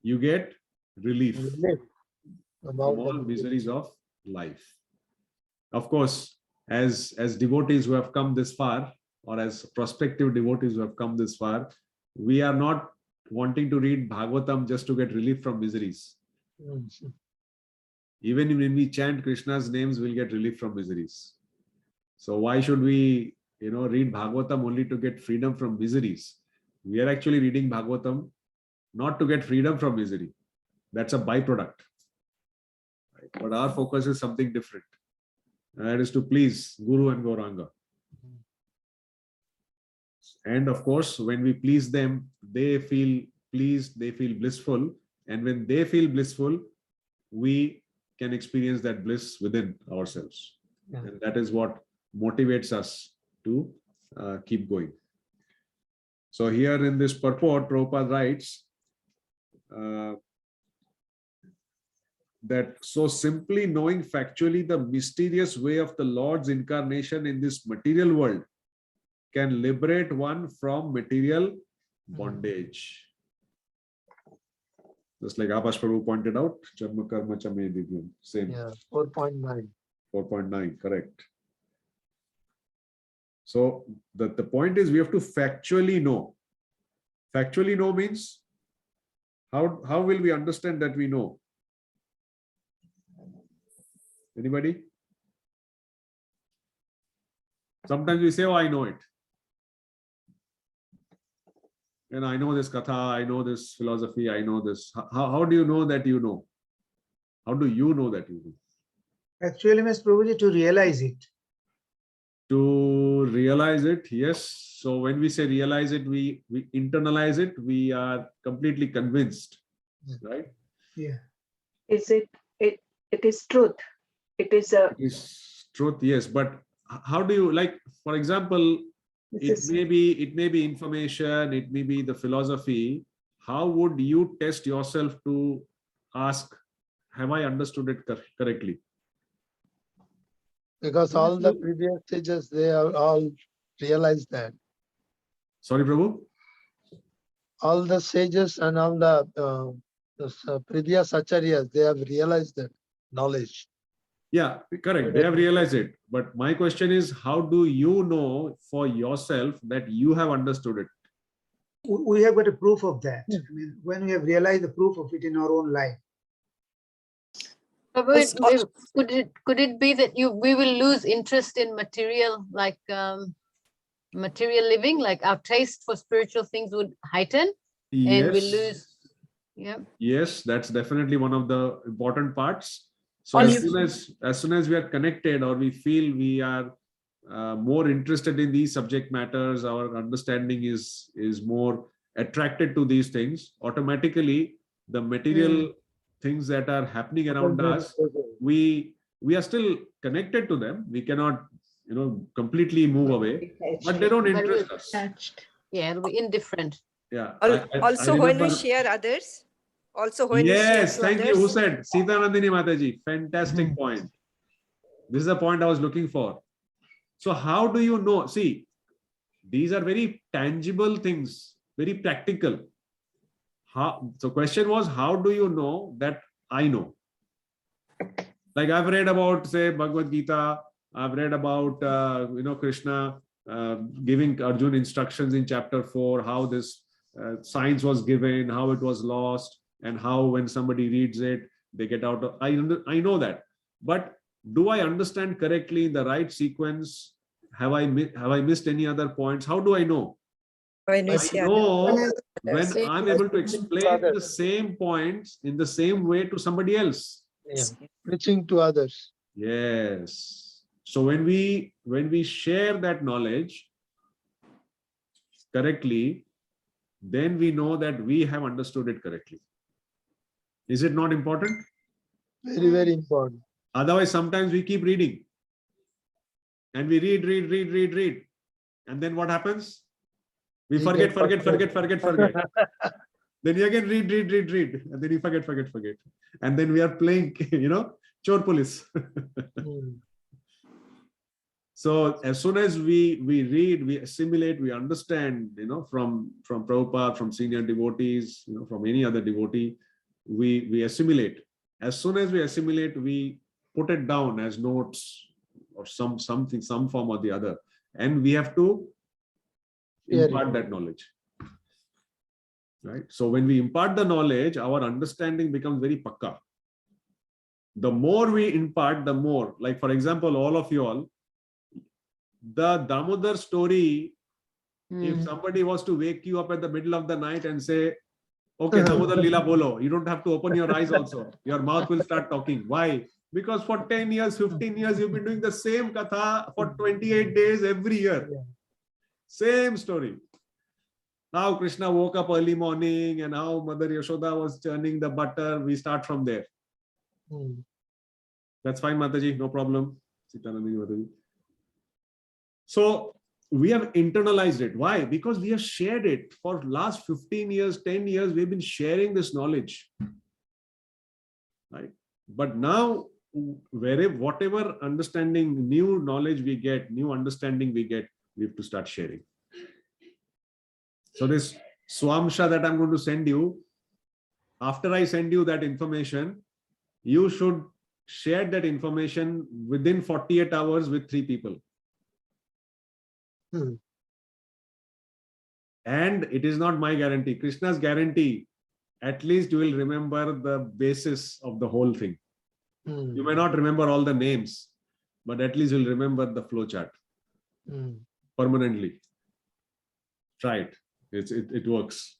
Speaker 1: You get relief from all miseries of life. Of course, as devotees who have come this far, or as prospective devotees who have come this far, we are not wanting to read Bhagavatam just to get relief from miseries. Even when we chant Krishna's names, we'll get relief from miseries. So why should we, read Bhagavatam only to get freedom from miseries? We are actually reading Bhagavatam not to get freedom from misery. That's a byproduct. Right? But our focus is something different. And that is to please Guru and Gauranga. And of course, when we please them, they feel pleased, they feel blissful. And when they feel blissful, we can experience that bliss within ourselves. Yeah. And that is what motivates us to keep going. So here in this purport, Prabhupada writes that so simply knowing factually the mysterious way of the Lord's incarnation in this material world can liberate one from material bondage. Just like Abash Prabhu pointed out, Charma Karma Chame Divyam. Same.
Speaker 7: Yeah, 4.9.
Speaker 1: 4.9, correct. So the point is we have to factually know. Factually know means how will we understand that we know? Anybody? Sometimes we say, oh, I know it. And I know this katha, I know this philosophy, I know this. How do you know that you know? How do you know that you know?
Speaker 2: Actually, Ms. Prabhuji, to realize it.
Speaker 1: To realize it, yes. So when we say realize it, we internalize it, we are completely convinced, right?
Speaker 2: Yeah.
Speaker 10: Is it is truth. It is
Speaker 1: truth, yes. But how do you, like, for example, it may be information, it may be the philosophy. How would you test yourself to ask, have I understood it correctly?
Speaker 7: Because all the previous sages, they have all realized that.
Speaker 1: Sorry, Prabhu?
Speaker 7: All the sages and all the previous acharyas, they have realized that knowledge.
Speaker 1: Yeah, correct. They have realized it. But my question is, how do you know for yourself that you have understood it?
Speaker 2: We have got a proof of that. I mean, when we have realized the proof of it in our own life.
Speaker 11: Could it be that we will lose interest in material, like material living, like our taste for spiritual things would heighten, and we lose. Yeah.
Speaker 1: Yes, that's definitely one of the important parts. So
Speaker 4: Or
Speaker 1: as soon as we are connected, or we feel we are more interested in these subject matters, our understanding is more attracted to these things, automatically the material things that are happening around us, we are still connected to them. We cannot, completely move away, but they don't interest us.
Speaker 4: attached.
Speaker 11: Yeah, it'll be indifferent.
Speaker 1: Yeah.
Speaker 8: Also, when we share others. Also, when we share
Speaker 1: Yes,
Speaker 8: to
Speaker 1: thank you.
Speaker 8: others.
Speaker 1: Who said? Sita Nandini Mataji. Fantastic point. This is the point I was looking for. So how do you know? See, these are very tangible things, very practical. So question was, how do you know that I know? Like I've read about, say, Bhagavad Gita. I've read about, Krishna giving Arjuna instructions in chapter 4, how this science was given, how it was lost, and how when somebody reads it, they get out of, I know that. But do I understand correctly in the right sequence? Have I missed any other points? How do I know?
Speaker 8: When we
Speaker 1: I
Speaker 8: share
Speaker 1: know when I'm able to explain the same points in the same way to somebody else.
Speaker 7: Yeah. Preaching to others.
Speaker 1: Yes. So when we share that knowledge correctly, then we know that we have understood it correctly. Is it not important?
Speaker 7: Very, very important.
Speaker 1: Otherwise, sometimes we keep reading. And we read. And then what happens? We forget. Then you again read. And then you forget. And then we are playing, chore police. So as soon as we read, we assimilate, we understand, from Prabhupada, from senior devotees, from any other devotee, we assimilate. As soon as we assimilate, we put it down as notes or some form or the other, and we have to impart that knowledge. Right? So when we impart the knowledge, our understanding becomes very pakka. The more we impart, the more, like for example, all of you all, the Damodar story, if somebody was to wake you up at the middle of the night and say, okay, Damodar Leela bolo, you don't have to open your eyes also. Your mouth will start talking. Why? Because for 10 years, 15 years, you've been doing the same katha for 28 days every year. Same story. Now Krishna woke up early morning and how Mother Yashoda was churning the butter. We start from there. That's fine, Mataji, no problem. So we have internalized it. Why? Because we have shared it for last 15 years, 10 years. We've been sharing this knowledge. Right? But now, whatever understanding, new knowledge we get, new understanding we get, we have to start sharing. So this Swamsha that I'm going to send you, after I send you that information, you should share that information within 48 hours with 3 people. And it is not my guarantee, Krishna's guarantee. At least you will remember the basis of the whole thing. You may not remember all the names, but at least you'll remember the flowchart permanently. Try it. It works.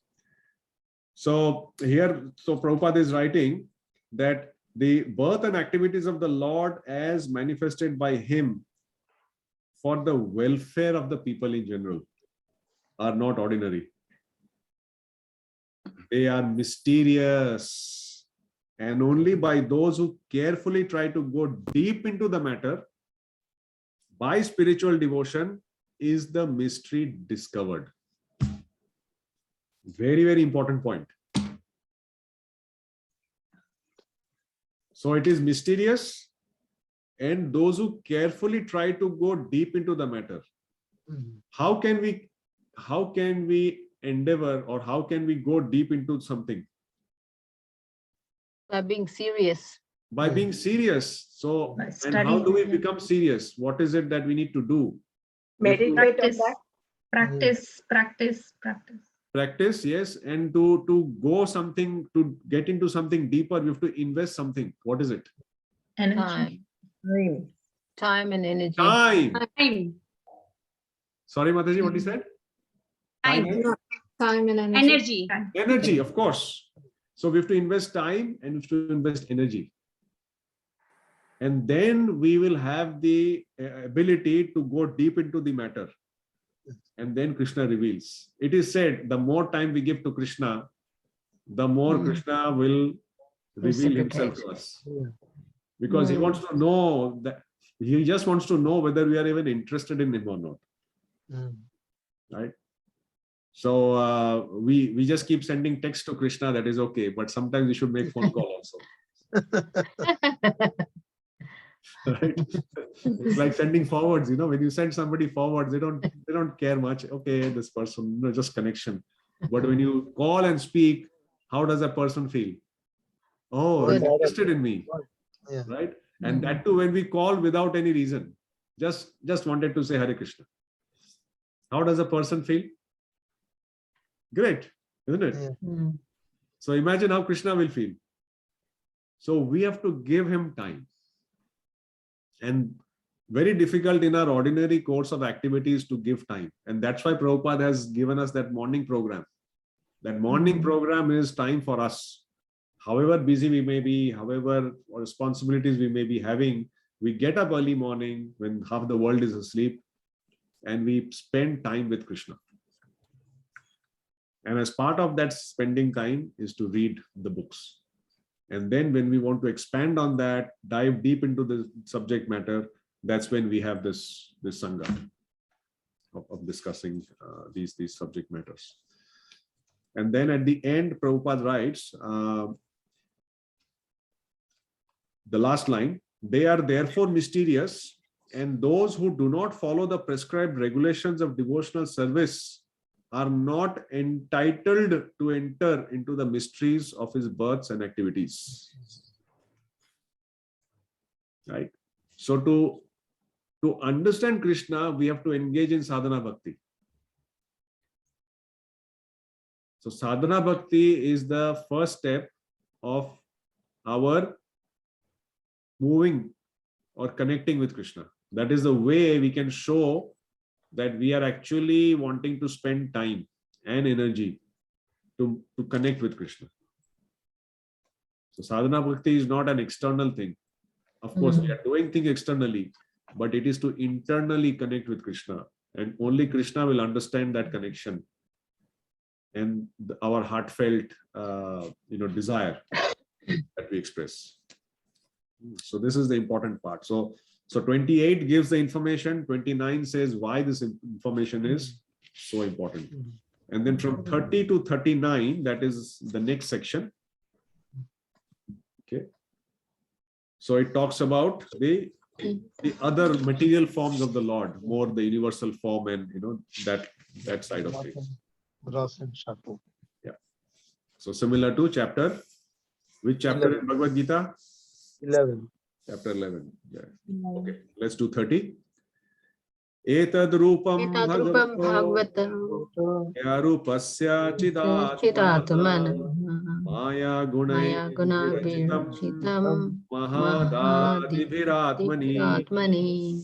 Speaker 1: So here, Prabhupada is writing that the birth and activities of the Lord as manifested by him for the welfare of the people in general are not ordinary. They are mysterious, and only by those who carefully try to go deep into the matter by spiritual devotion is the mystery discovered. Very, very important point. So it is mysterious, and those who carefully try to go deep into the matter. How can we endeavor, or how can we go deep into something?
Speaker 11: By being serious.
Speaker 1: By being serious. So, and how do we become serious? What is it that we need to do?
Speaker 10: Meditate on that.
Speaker 4: Practice.
Speaker 1: Practice, yes. And to go something, to get into something deeper, we have to invest something. What is it?
Speaker 4: Energy.
Speaker 11: Time and energy.
Speaker 1: Time. Sorry, Mataji, what you said?
Speaker 9: Time.
Speaker 10: Time and
Speaker 9: Energy.
Speaker 1: Energy, of course. So we have to invest time and we have to invest energy. And then we will have the ability to go deep into the matter. And then Krishna reveals. It is said, the more time we give to Krishna, the more Krishna will reveal himself to us. Because he wants to know that, he just wants to know whether we are even interested in him or not. Right? So we just keep sending text to Krishna, that is okay, but sometimes we should make phone call also. Right? It's like sending forwards, you know, when you send somebody forwards, they don't care much. Okay, this person, no, just connection. But when you call and speak, how does a person feel? Oh, he's interested in me. Right? And that too, when we call without any reason, just wanted to say Hare Krishna. How does a person feel? Great, isn't it? So imagine how Krishna will feel. So we have to give him time. And very difficult in our ordinary course of activities to give time. And that's why Prabhupada has given us that morning program. That morning program is time for us. However busy we may be, however responsibilities we may be having, we get up early morning when half the world is asleep and we spend time with Krishna. And as part of that spending time is to read the books. And then when we want to expand on that, dive deep into the subject matter, that's when we have this Sangha of discussing these subject matters. And then at the end, Prabhupada writes, the last line, they are therefore mysterious, and those who do not follow the prescribed regulations of devotional service are not entitled to enter into the mysteries of his births and activities. Right? So to understand Krishna, we have to engage in sadhana bhakti. So sadhana bhakti is the first step of our moving or connecting with Krishna. That is the way we can show that we are actually wanting to spend time and energy to connect with Krishna. So sadhana bhakti is not an external thing. Of course, we are doing things externally, but it is to internally connect with Krishna. And only Krishna will understand that connection and our heartfelt desire that we express. So this is the important part. So 28 gives the information, 29 says why this information is so important. And then from 30 to 39, that is the next section. Okay. So it talks about the other material forms of the Lord, more the universal form and that side of things. Yeah. So similar to chapter, which chapter 11. In Bhagavad Gita?
Speaker 7: 11.
Speaker 1: Chapter 11. Yeah. Okay, let's do 30. Etad rupam bhagavato yarupasya chidatman maya gunabhirachitam mahadadibhiratmani.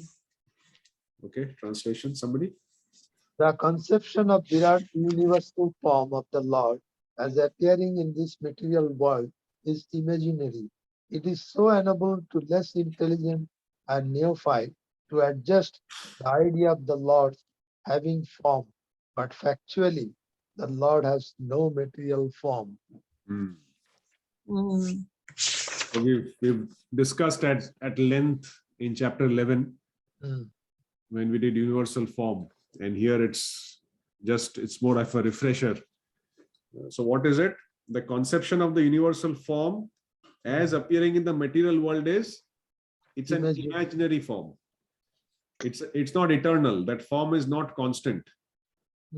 Speaker 1: Okay, translation, somebody?
Speaker 7: The conception of Virat universal form of the Lord as appearing in this material world is imaginary. It is so unable to less intelligent and neophyte to adjust the idea of the Lord having form, but factually, the Lord has no material form.
Speaker 1: So we've discussed at length in chapter 11 when we did universal form, and here it's more of a refresher. So what is it? The conception of the universal form as appearing in the material world is, it's an imaginary form. It's not eternal. That form is not constant.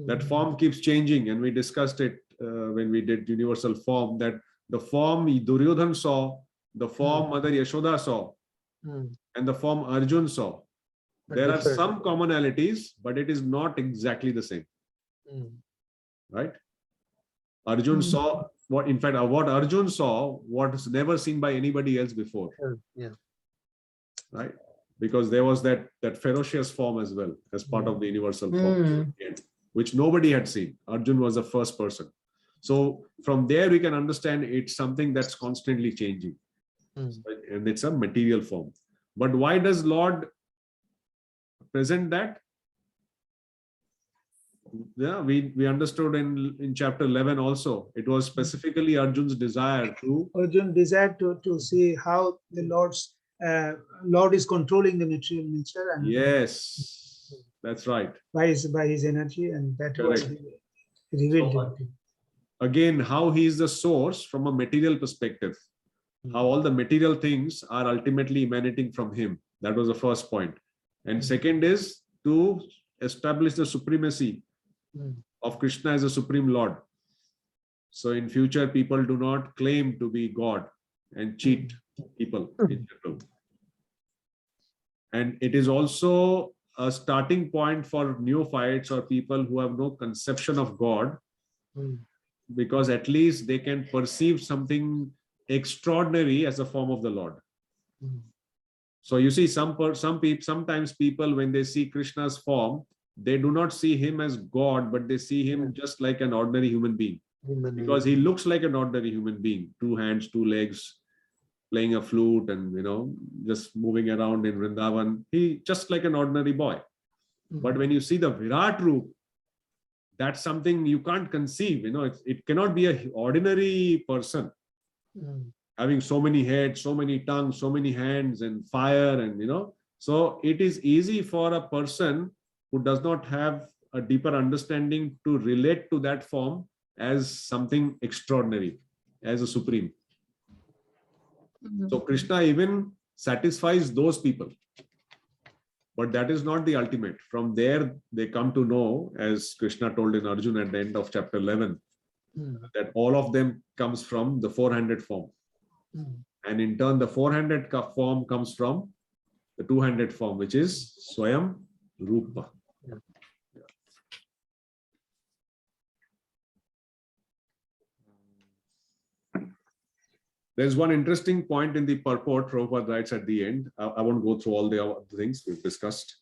Speaker 1: That form keeps changing, and we discussed it when we did universal form, that the form Duryodhan saw, the form Mother Yashoda saw, and the form Arjun saw. There are some commonalities, but it is not exactly the same. Right? Arjun saw what Arjun saw, what is never seen by anybody else before. right? Because there was that ferocious form as well as part of the universal form, which nobody had seen. Arjun was the first person. So from there we can understand it's something that's constantly changing, and it's a material form. But why does Lord present that? Yeah, we understood in chapter 11 also. It was specifically Arjun's desire to.
Speaker 2: Arjun desired to see how the Lord is controlling the material nature, and
Speaker 1: Yes, that's right.
Speaker 2: by his energy, and that was revealed.
Speaker 1: So, again, how he is the source from a material perspective, how all the material things are ultimately emanating from him. That was the first point. And second is to establish the supremacy of Krishna as a supreme Lord. So in future, people do not claim to be God and cheat people in general. And it is also a starting point for neophytes or people who have no conception of God, because at least they can perceive something extraordinary as a form of the Lord. So you see, sometimes people, when they see Krishna's form, they do not see him as God, but they see him just like an ordinary human being, because he looks like an ordinary human being, 2 hands, 2 legs, playing a flute and, just moving around in Vrindavan. He just like an ordinary boy. But when you see the Virat Roop, that's something you can't conceive. It cannot be an ordinary person having so many heads, so many tongues, so many hands, and fire, and so it is easy for a person who does not have a deeper understanding to relate to that form as something extraordinary, as a supreme. So Krishna even satisfies those people. But that is not the ultimate. From there, they come to know, as Krishna told in Arjuna at the end of chapter 11, that all of them comes from the 400 form. And in turn, the 400 form comes from the 200 form, which is Swayam Rupa. There's one interesting point in the purport Prabhupada writes at the end. I won't go through all the other things we've discussed.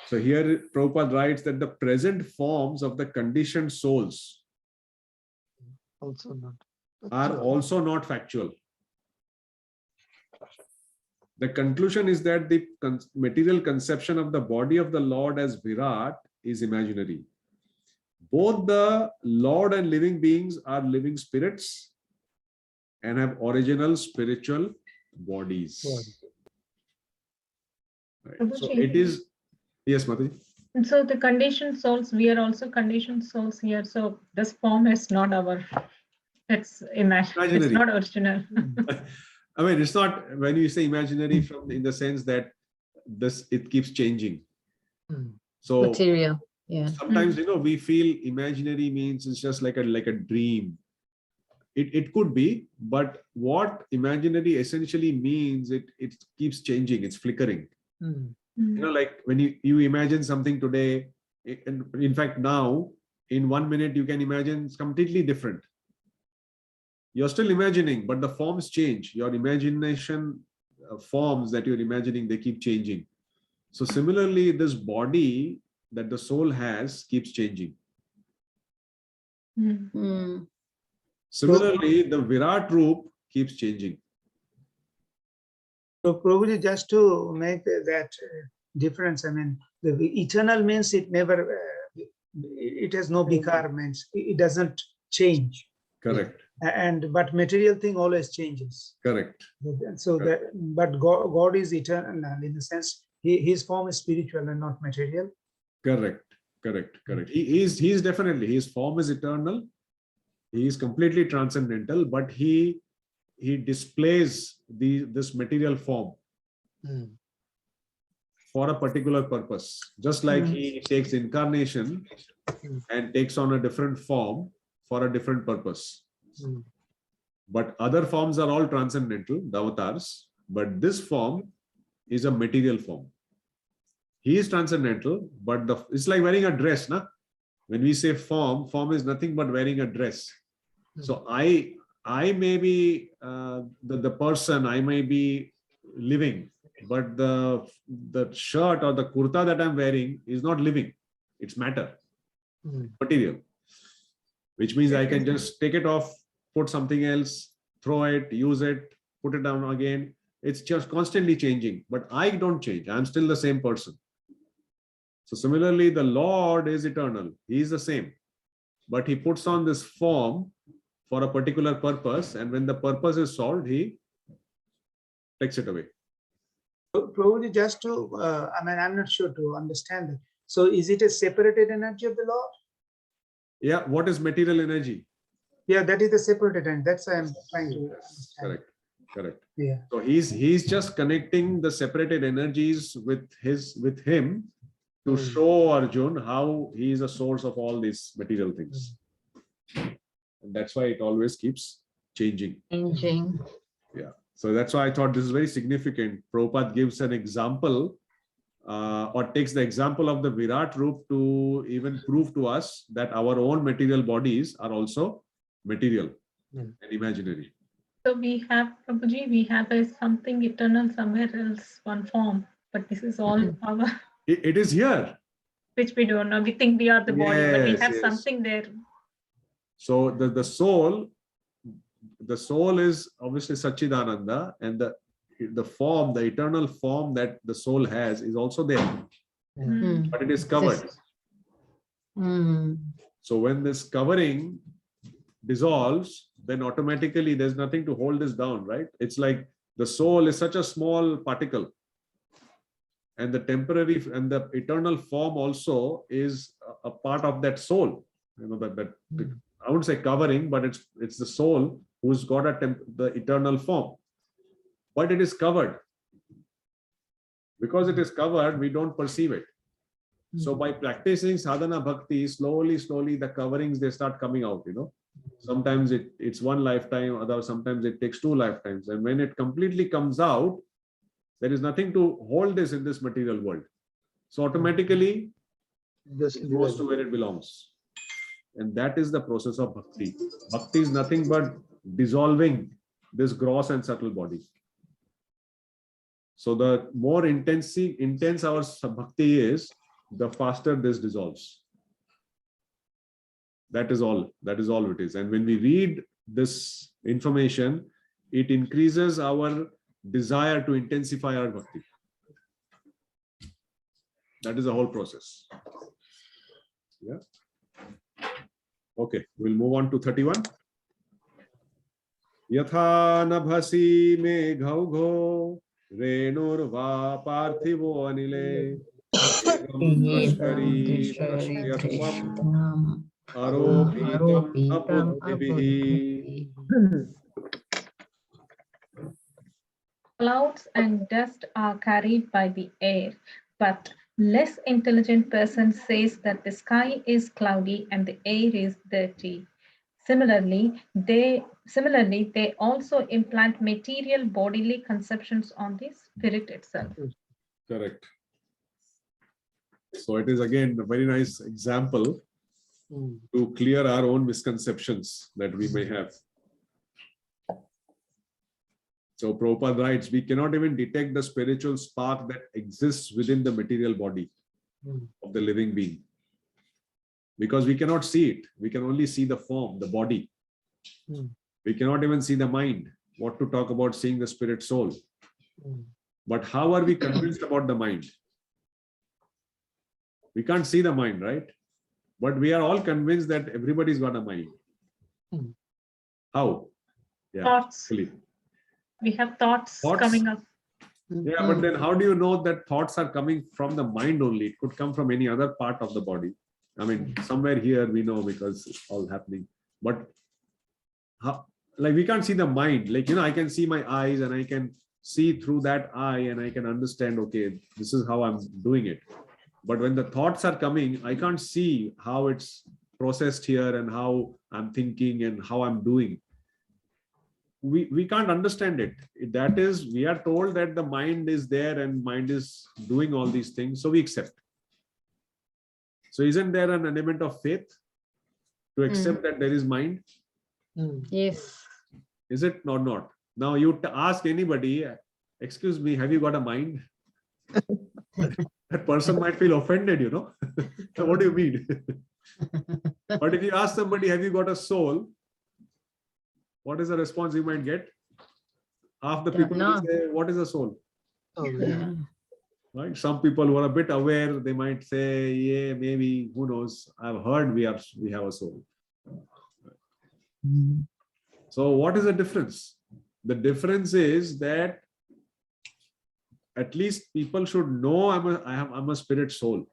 Speaker 1: So here Prabhupada writes that the present forms of the conditioned souls are also not factual. The conclusion is that the material conception of the body of the Lord as Virat is imaginary. Both the Lord and living beings are living spirits and have original spiritual bodies. Right. So it is, yes, Mataji.
Speaker 4: So the conditioned souls, we are also conditioned souls here. So this form is not our, it's imaginary. It's not original.
Speaker 1: I mean, it's not, when you say imaginary, from in the sense that it keeps changing. So
Speaker 11: Material. Yeah.
Speaker 1: Sometimes, we feel imaginary means it's just like a dream. It could be, but what imaginary essentially means, it keeps changing, it's flickering. Like when you imagine something today, and in fact now, in 1 minute, you can imagine it's completely different. You're still imagining, but the forms change. Your imagination forms that you're imagining, they keep changing. So similarly, this body that the soul has keeps changing. Similarly, the Virat Roop keeps changing.
Speaker 2: So probably just to make that difference, I mean, the eternal means it never, it has no vikar, means it doesn't change.
Speaker 1: Correct.
Speaker 2: But material thing always changes.
Speaker 1: Correct.
Speaker 2: So
Speaker 1: Correct.
Speaker 2: But God is eternal in the sense his form is spiritual and not material.
Speaker 1: Correct. He is definitely, his form is eternal. He is completely transcendental, but he displays this material form for a particular purpose. Just like he takes incarnation and takes on a different form for a different purpose. But other forms are all transcendental, the avatars, but this form is a material form. He is transcendental, but it's like wearing a dress, na? When we say form is nothing but wearing a dress. So I may be the person, I may be living, but the shirt or the kurta that I'm wearing is not living. It's matter, material, which means I can just take it off, put something else, throw it, use it, put it down again. It's just constantly changing, but I don't change. I'm still the same person. So similarly, the Lord is eternal. He is the same, but he puts on this form for a particular purpose. And when the purpose is solved, he takes it away.
Speaker 2: Probably just to, I'm not sure to understand it. So is it a separated energy of the Lord?
Speaker 1: Yeah. What is material energy?
Speaker 2: Yeah, that is the separated energy. That's why I'm trying to understand.
Speaker 1: Correct.
Speaker 2: Yeah.
Speaker 1: So he's just connecting the separated energies with him to show Arjun how he is a source of all these material things. And that's why it always keeps changing. Yeah. So that's why I thought this is very significant. Prabhupada gives an example or takes the example of the Virat Roop to even prove to us that our own material bodies are also material and imaginary.
Speaker 4: So we have, Prabhuji, we have a something eternal somewhere else, one form, but this is all our,
Speaker 1: It is here.
Speaker 4: which we don't know. We think we are the body, but we
Speaker 1: Yes,
Speaker 4: have
Speaker 1: yes.
Speaker 4: something there.
Speaker 1: So the soul is obviously Satchidananda, and the form, the eternal form that the soul has is also there, but it is covered. So when this covering dissolves, then automatically there's nothing to hold this down, right? It's like the soul is such a small particle, and the temporary and the eternal form also is a part of that soul. You know, that I wouldn't say covering, but it's the soul who's got the eternal form, but it is covered. Because it is covered, we don't perceive it. So by practicing sadhana bhakti, slowly the coverings, they start coming out, you know. Sometimes it's one lifetime, sometimes it takes 2 lifetimes. And when it completely comes out, there is nothing to hold this in this material world. So automatically it goes to where it belongs. And that is the process of bhakti. Bhakti is nothing but dissolving this gross and subtle body. So the more intense our bhakti is, the faster this dissolves. That is all it is. And when we read this information, it increases our desire to intensify our bhakti. That is the whole process. Yeah. Okay, we'll move on to 31. Yatha nabhasi me ghaugho renurva parthivo anile
Speaker 4: Clouds and dust are carried by the air, but less intelligent person says that the sky is cloudy and the air is dirty. Similarly, they also implant material bodily conceptions on the spirit itself.
Speaker 1: Correct. So it is again a very nice example to clear our own misconceptions that we may have. So Prabhupada writes, we cannot even detect the spiritual spark that exists within the material body of the living being. Because we cannot see it. We can only see the form, the body. We cannot even see the mind. What to talk about seeing the spirit soul. But how are we convinced about the mind? We can't see the mind, right? But we are all convinced that everybody's got a mind. How? Yeah,
Speaker 4: Thoughts.
Speaker 1: actually.
Speaker 4: We have thoughts coming up.
Speaker 1: Yeah, but then how do you know that thoughts are coming from the mind only? It could come from any other part of the body. I mean, somewhere here we know because it's all happening. But how, like we can't see the mind. Like, you know, I can see my eyes and I can see through that eye and I can understand, okay, this is how I'm doing it. But when the thoughts are coming, I can't see how it's processed here and how I'm thinking and how I'm doing. We can't understand it. That is, we are told that the mind is there and mind is doing all these things, so we accept. So isn't there an element of faith to accept that there is mind?
Speaker 11: Yes.
Speaker 1: Is it or not? Now you ask anybody, excuse me, have you got a mind? That person might feel offended, you know. So what do you mean? But if you ask somebody, have you got a soul? What is the response you might get? Half the people will say, what is a soul? Right? Some people who are a bit aware, they might say, yeah, maybe, who knows? I've heard we have a soul. So what is the difference? The difference is that at least people should know I'm a spirit soul.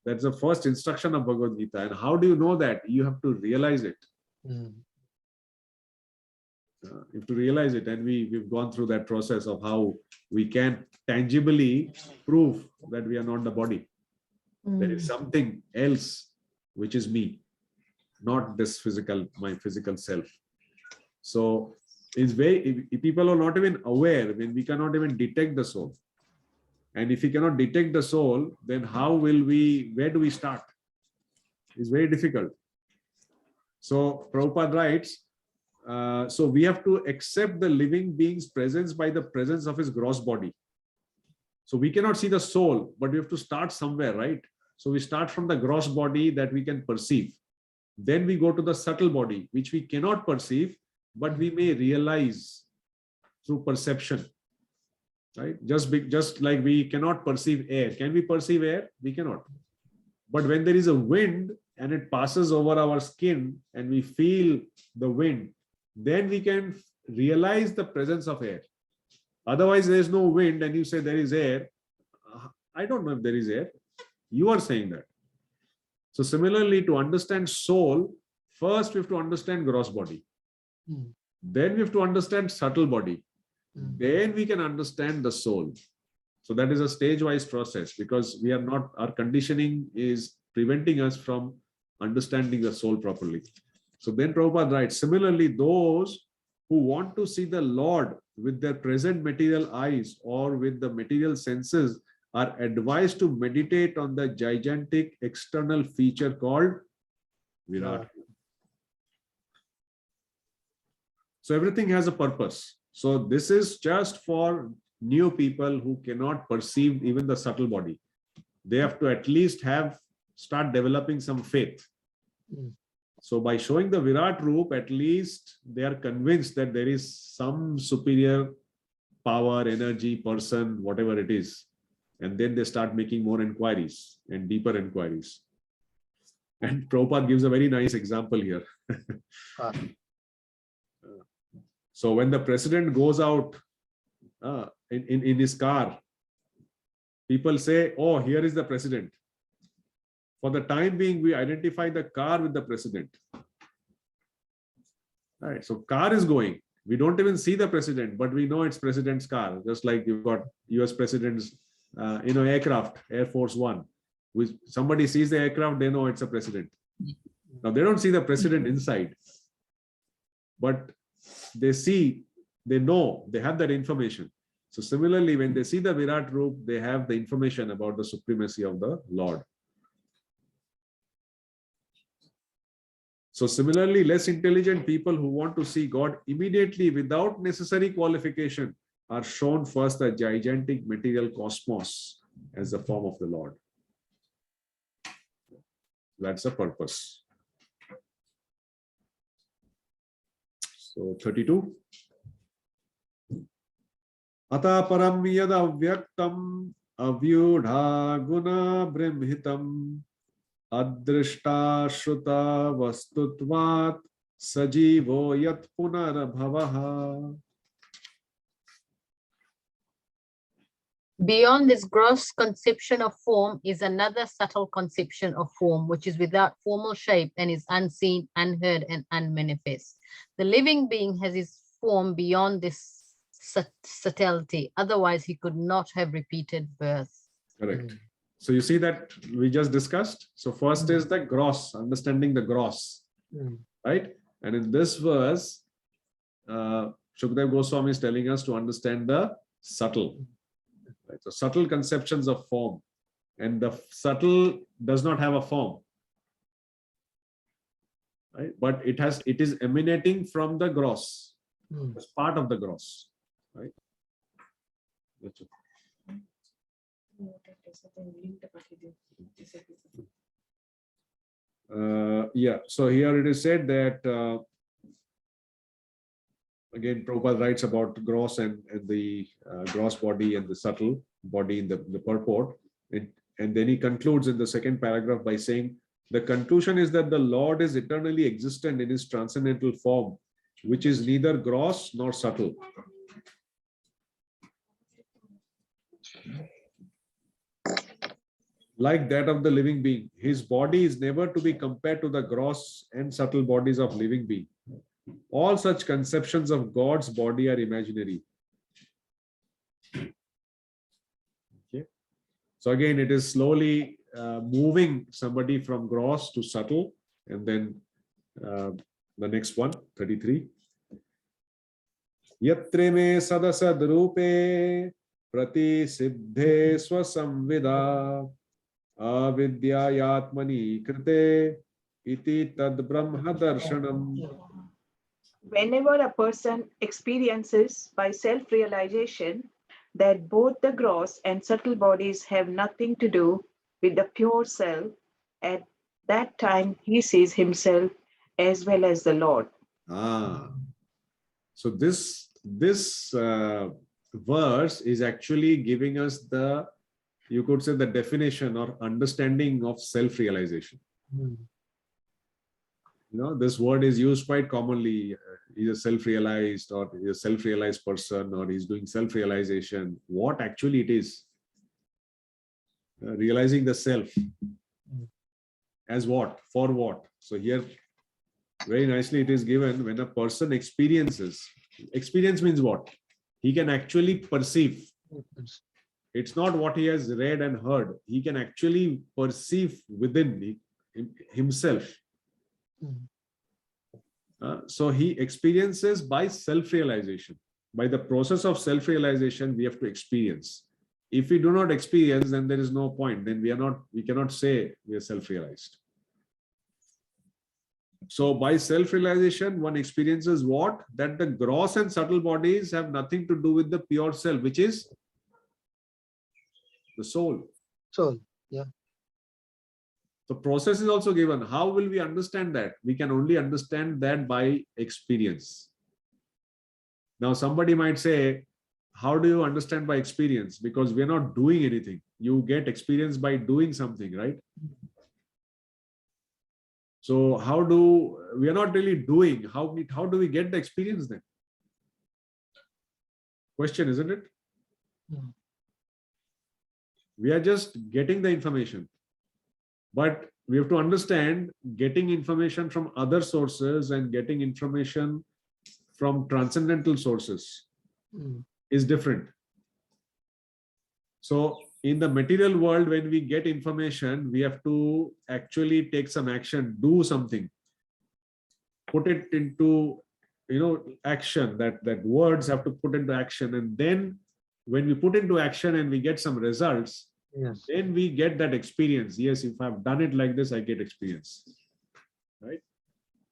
Speaker 1: That's the first instruction of Bhagavad Gita. And how do you know that? You have to realize it. You have to realize it. And we've gone through that process of how we can tangibly prove that we are not the body. There is something else which is me, not this my physical self. So it's if people are not even aware, when we cannot even detect the soul. And if we cannot detect the soul, then where do we start? It's very difficult. So Prabhupada writes, so we have to accept the living being's presence by the presence of his gross body. So we cannot see the soul, but we have to start somewhere, right? So we start from the gross body that we can perceive. Then we go to the subtle body, which we cannot perceive, but we may realize through perception, right? Just like we cannot perceive air. Can we perceive air? We cannot. But when there is a wind and it passes over our skin and we feel the wind, then we can realize the presence of air. Otherwise, there is no wind and you say there is air. I don't know if there is air. You are saying that. So similarly, to understand soul, first we have to understand gross body. Then we have to understand subtle body. Then we can understand the soul. So that is a stage-wise process, because our conditioning is preventing us from understanding the soul properly. So then Prabhupada writes, similarly, those who want to see the Lord with their present material eyes or with the material senses are advised to meditate on the gigantic external feature called Virat. So everything has a purpose. So this is just for new people who cannot perceive even the subtle body. They have to at least start developing some faith. So by showing the Virat Roop, at least they are convinced that there is some superior power, energy, person, whatever it is. And then they start making more inquiries and deeper inquiries. And Prabhupada gives a very nice example here. So when the president goes out in his car, people say, oh, here is the president. For the time being, we identify the car with the president. All right, so car is going. We don't even see the president, but we know it's president's car. Just like you've got US president's aircraft, Air Force One. Somebody sees the aircraft, they know it's a president. Now they don't see the president inside, but they know, they have that information. So similarly, when they see the Virat Roop, they have the information about the supremacy of the Lord. So similarly, less intelligent people who want to see God immediately without necessary qualification are shown first the gigantic material cosmos as the form of the Lord. That's the purpose. So 32. Ata param yad avyaktam avyudha guna brahmitam adrishta shruta vastutvat sajivo yat punarabhavaha.
Speaker 11: Beyond this gross conception of form is another subtle conception of form, which is without formal shape and is unseen, unheard, and unmanifest. The living being has his form beyond this subtlety. Otherwise, he could not have repeated birth.
Speaker 1: Correct. So you see that we just discussed. So first is the gross, understanding the gross, right? And in this verse, Shukdev Goswami is telling us to understand the subtle. Right? So subtle conceptions of form, and the subtle does not have a form, right? But it is emanating from the gross, as part of the gross, right? That's okay. Yeah, so here it is said that again Prabhupada writes about gross and the gross body and the subtle body in the purport, and then he concludes in the second paragraph by saying the conclusion is that the Lord is eternally existent in his transcendental form, which is neither gross nor subtle. Like that of the living being, his body is never to be compared to the gross and subtle bodies of living being. All such conceptions of God's body are imaginary. Okay. So again, it is slowly moving somebody from gross to subtle, and then the next one, 33. Yatre me sadasad rupe prati siddhe swasamvida avidyayatmani krite iti tad brahma darshanam.
Speaker 10: Whenever a person experiences by self-realization that both the gross and subtle bodies have nothing to do with the pure self, at that time he sees himself as well as the Lord.
Speaker 1: So this verse is actually giving us the, you could say, the definition or understanding of self-realization. You know, this word is used quite commonly. He's a self-realized, or he's a self-realized person, or he's doing self-realization. What actually it is? Realizing the self. As what? For what? So here, very nicely it is given, when a person experiences. Experience means what? He can actually perceive. It's not what he has read and heard. He can actually perceive within himself. So he experiences by self-realization. By the process of self-realization, we have to experience. If we do not experience, then there is no point. Then we cannot say we are self-realized. So by self-realization, one experiences what? That the gross and subtle bodies have nothing to do with the pure self, which is the soul.
Speaker 7: Soul, yeah.
Speaker 1: The process is also given. How will we understand that? We can only understand that by experience. Now, somebody might say, how do you understand by experience? Because we are not doing anything. You get experience by doing something, right? So we are not really doing, how do we get the experience then? Question, isn't it? We are just getting the information. But we have to understand, getting information from other sources and getting information from transcendental sources is different. So in the material world, when we get information, we have to actually take some action, do something, put it into, action. That words have to put into action, and then when we put into action and we get some results,
Speaker 7: yes,
Speaker 1: then we get that experience. Yes, if I've done it like this, I get experience. Right?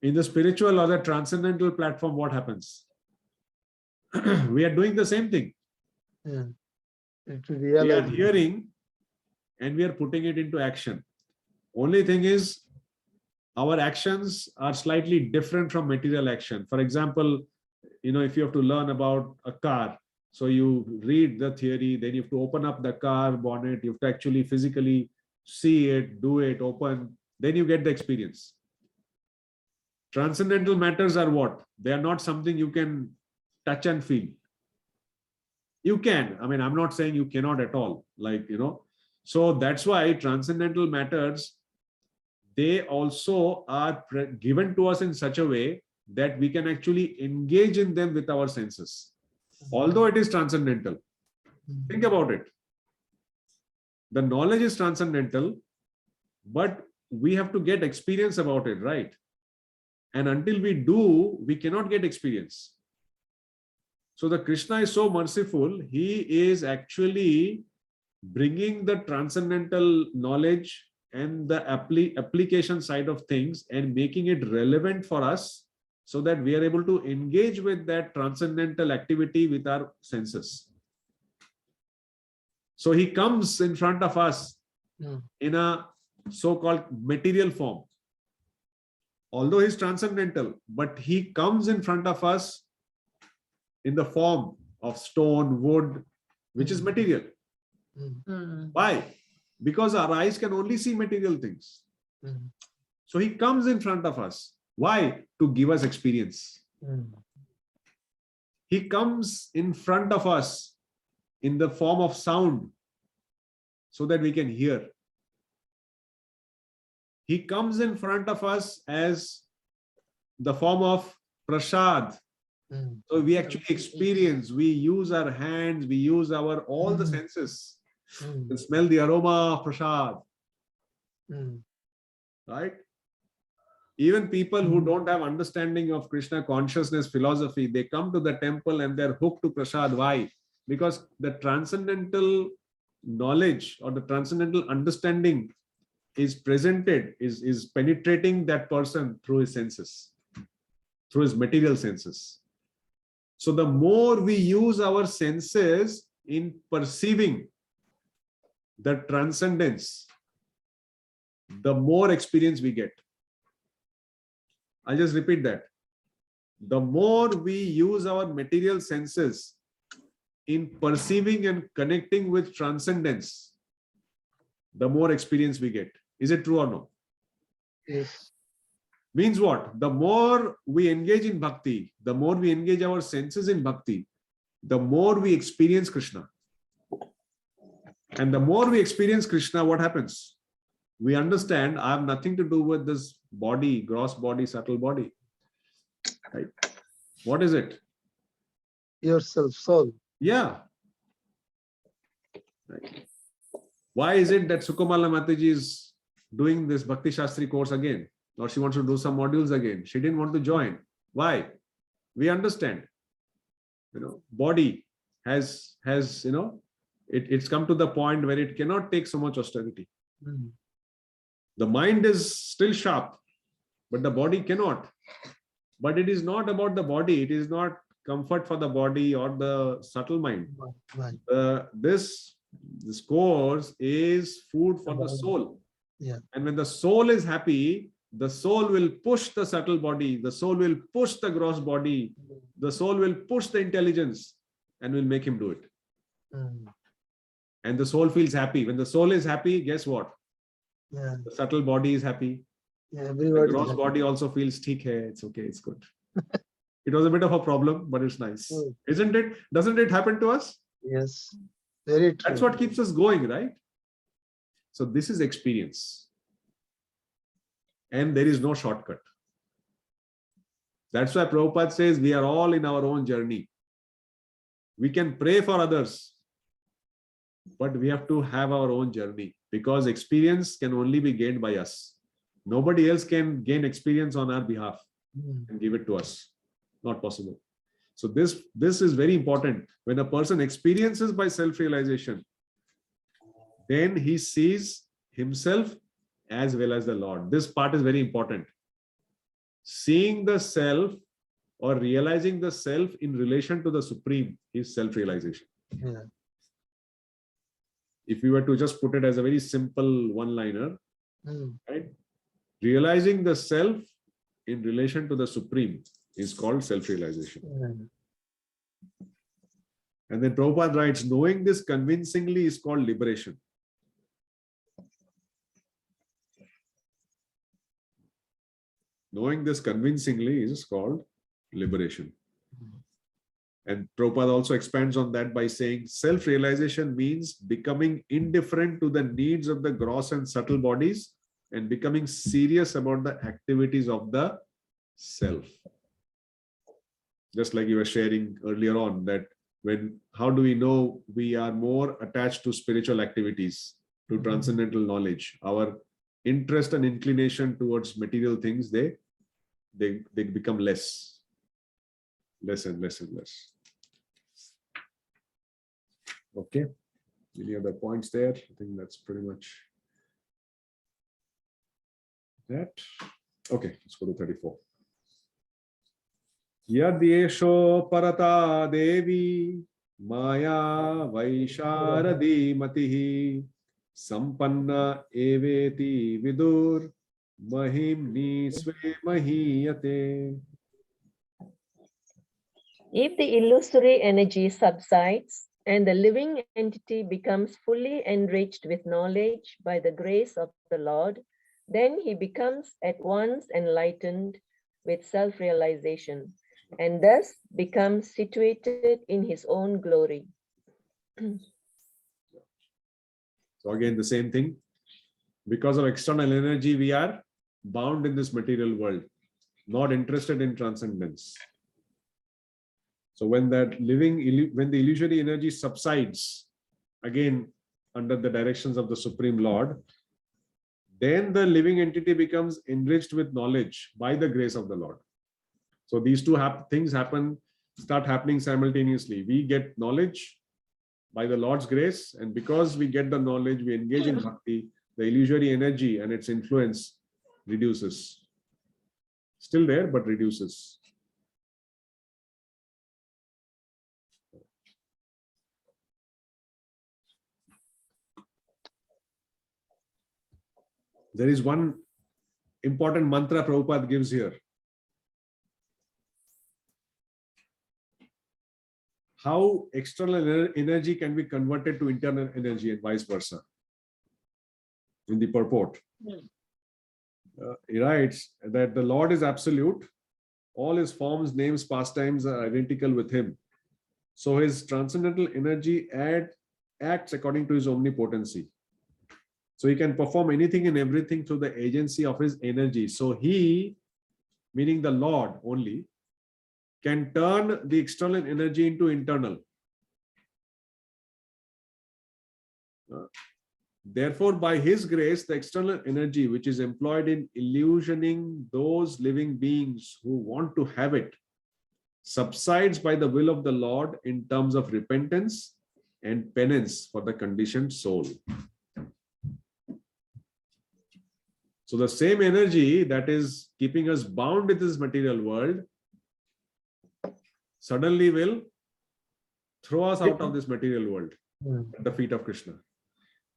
Speaker 1: In the spiritual or the transcendental platform, what happens? We are doing the same thing.
Speaker 7: yeah.
Speaker 1: We are hearing and we are putting it into action. Only thing is, our actions are slightly different from material action. For example, if you have to learn about a car, so you read the theory, then you have to open up the car bonnet, you have to actually physically see it, do it, open, then you get the experience. Transcendental matters are what? They are not something you can touch and feel. You can. I mean, I'm not saying you cannot at all. So that's why transcendental matters, they also are given to us in such a way that we can actually engage in them with our senses. Although it is transcendental. Think about it. The knowledge is transcendental, but we have to get experience about it, right? And until we do, we cannot get experience. So the Krishna is so merciful. He is actually bringing the transcendental knowledge and the application side of things and making it relevant for us, so that we are able to engage with that transcendental activity with our senses. So he comes in front of us
Speaker 7: Mm.
Speaker 1: in a so-called material form. Although he's transcendental, but he comes in front of us in the form of stone, wood, which is material. Why? Because our eyes can only see material things.
Speaker 7: Mm.
Speaker 1: So he comes in front of us. Why? To give us experience.
Speaker 7: Mm.
Speaker 1: He comes in front of us in the form of sound so that we can hear. He comes in front of us as the form of prasad.
Speaker 7: Mm.
Speaker 1: So we actually experience, we use our hands, we use our all the senses.
Speaker 7: Mm.
Speaker 1: We smell the aroma of prasad,
Speaker 7: Mm.
Speaker 1: right? Even people who don't have understanding of Krishna consciousness philosophy, they come to the temple and they're hooked to prasad. Why? Because the transcendental knowledge or the transcendental understanding is presented, is penetrating that person through his senses, through his material senses. So the more we use our senses in perceiving the transcendence, the more experience we get. I'll just repeat that. The more we use our material senses in perceiving and connecting with transcendence, the more experience we get. Is it true or no?
Speaker 7: Yes.
Speaker 1: Means what? The more we engage in bhakti, the more we engage our senses in bhakti, the more we experience Krishna. And the more we experience Krishna, what happens? We understand I have nothing to do with this body, gross body, subtle body. Right? What is it?
Speaker 7: Yourself, soul.
Speaker 1: Yeah. Right. Why is it that Sukumala Mataji is doing this Bhakti Shastri course again? Or she wants to do some modules again? She didn't want to join. Why? We understand. Body has it's come to the point where it cannot take so much austerity.
Speaker 7: Mm.
Speaker 1: The mind is still sharp, but the body cannot. But it is not about the body. It is not comfort for the body or the subtle mind.
Speaker 7: Right.
Speaker 1: This course is food for the soul.
Speaker 7: Yeah.
Speaker 1: And when the soul is happy, the soul will push the subtle body. The soul will push the gross body. The soul will push the intelligence and will make him do it.
Speaker 7: Mm.
Speaker 1: And the soul feels happy. When the soul is happy, guess what?
Speaker 7: Yeah.
Speaker 1: The subtle body is happy.
Speaker 7: Yeah,
Speaker 1: The
Speaker 7: everybody.
Speaker 1: gross body also feels theek hai. It's okay. It's good. It was a bit of a problem, but it's nice.
Speaker 7: Good.
Speaker 1: Isn't it? Doesn't it happen to us?
Speaker 7: Yes. Very true.
Speaker 1: That's what keeps us going, right? So this is experience. And there is no shortcut. That's why Prabhupada says we are all in our own journey. We can pray for others, but we have to have our own journey because experience can only be gained by us. Nobody else can gain experience on our behalf and give it to us. Not possible. So this is very important. When a person experiences by self-realization, then he sees himself as well as the Lord. This part is very important. Seeing the self or realizing the self in relation to the Supreme is self-realization.
Speaker 7: Yeah.
Speaker 1: If we were to just put it as a very simple one-liner,
Speaker 7: Mm.
Speaker 1: right? Realizing the self in relation to the Supreme is called self-realization.
Speaker 7: Yeah.
Speaker 1: And then Prabhupada writes, knowing this convincingly is called liberation. Knowing this convincingly is called liberation. And Prabhupada also expands on that by saying self-realization means becoming indifferent to the needs of the gross and subtle bodies and becoming serious about the activities of the self. Just like you were sharing earlier on that how do we know we are more attached to spiritual activities, to transcendental knowledge? Our interest and inclination towards material things, they become less and less. Okay. Any other points there? I think that's pretty much that. Okay, let's go to 34. Yadyesho parata devi Maya Vaisharadi Matihi Sampanna Eveti Vidur Mahimni Sve Mahiyate.
Speaker 3: If the illusory energy subsides and the living entity becomes fully enriched with knowledge by the grace of the Lord, then he becomes at once enlightened with self-realization and thus becomes situated in his own glory.
Speaker 1: So again, the same thing. Because of external energy, we are bound in this material world, not interested in transcendence. So when that when the illusory energy subsides, again, under the directions of the Supreme Lord, then the living entity becomes enriched with knowledge by the grace of the Lord. So these two things start happening simultaneously. We get knowledge by the Lord's grace, and because we get the knowledge, we engage in bhakti, the illusory energy and its influence reduces. Still there, but reduces. There is one important mantra Prabhupada gives here. How external energy can be converted to internal energy and vice versa. In the purport, he writes that the Lord is absolute. All his forms, names, pastimes are identical with him. So his transcendental energy acts according to his omnipotency. So he can perform anything and everything through the agency of his energy. So he, meaning the Lord only, can turn the external energy into internal. Therefore, by his grace, the external energy which is employed in illusioning those living beings who want to have it subsides by the will of the Lord in terms of repentance and penance for the conditioned soul. So the same energy that is keeping us bound with this material world suddenly will throw us out of this material world at the feet of Krishna,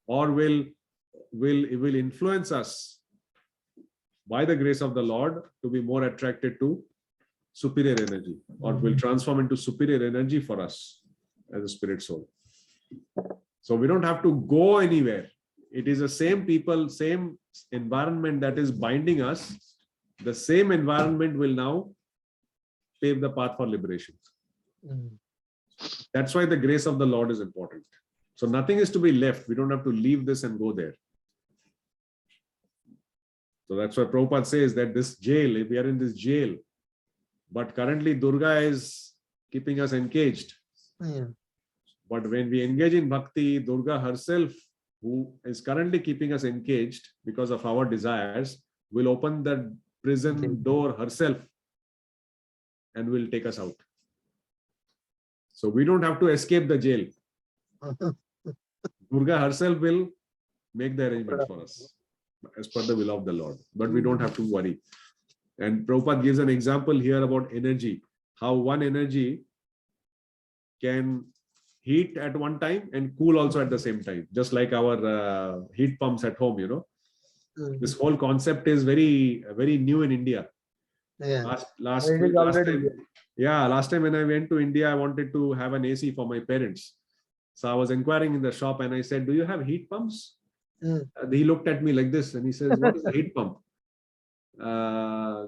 Speaker 1: or will influence us by the grace of the Lord to be more attracted to superior energy, or will transform into superior energy for us as a spirit soul. So we don't have to go anywhere. It is the same people, same environment that is binding us. The same environment will now pave the path for liberation. That's why the grace of the Lord is important. So nothing is to be left. We don't have to leave this and go there. So that's why Prabhupada says that this jail, we are in this jail, but currently Durga is keeping us encaged. But when we engage in bhakti, Durga herself, who is currently keeping us encaged because of our desires, will open the prison door herself and will take us out. So we don't have to escape the jail. Durga herself will make the arrangements for us as per the will of the Lord, but we don't have to worry. And Prabhupada gives an example here about energy, how one energy can heat at one time and cool also at the same time, just like our heat pumps at home, you know. This whole concept is very, very new in India. Last time when I went to India, I wanted to have an AC for my parents. So I was inquiring in the shop and I said, "Do you have heat pumps?" He looked at me like this and he says, "What is a heat pump?"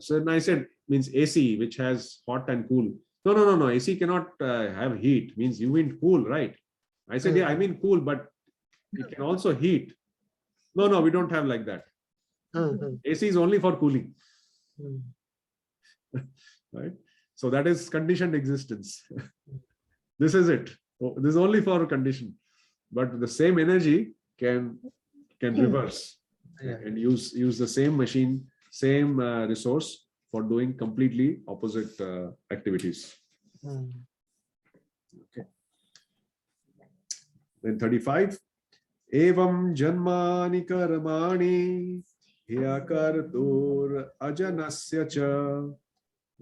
Speaker 1: So I said, "Means AC, which has hot and cool." No. AC cannot have heat. Means you mean cool, right? I said, "Yeah, I mean cool, but it can also heat." No, we don't have like that. AC is only for cooling. Right? So that is conditioned existence. This is it. This is only for condition. But the same energy can reverse and use the same machine, same resource for doing completely opposite activities. Okay. Then 35. Evam janmani karmani hyakartur ajanasya cha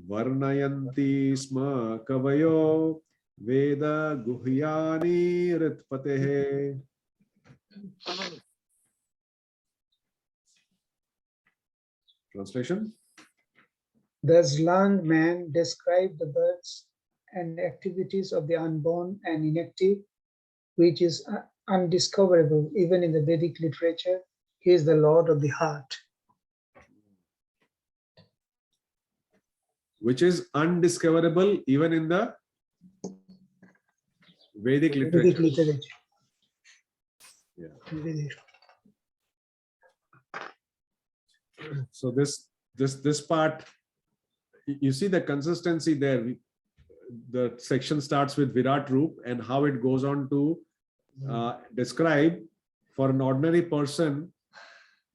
Speaker 1: varnayanti sma kavayo Veda Guhyani Ritpatehe. Translation.
Speaker 2: Thus learned man described the births and activities of the unborn and inactive, which is undiscoverable even in the Vedic literature. He is the Lord of the heart.
Speaker 1: Which is undiscoverable even in the Vedic literature.
Speaker 2: Vedic literature.
Speaker 1: Yeah.
Speaker 2: Vedic.
Speaker 1: So this part, you see the consistency there. The section starts with Virat Roop and how it goes on to describe for an ordinary person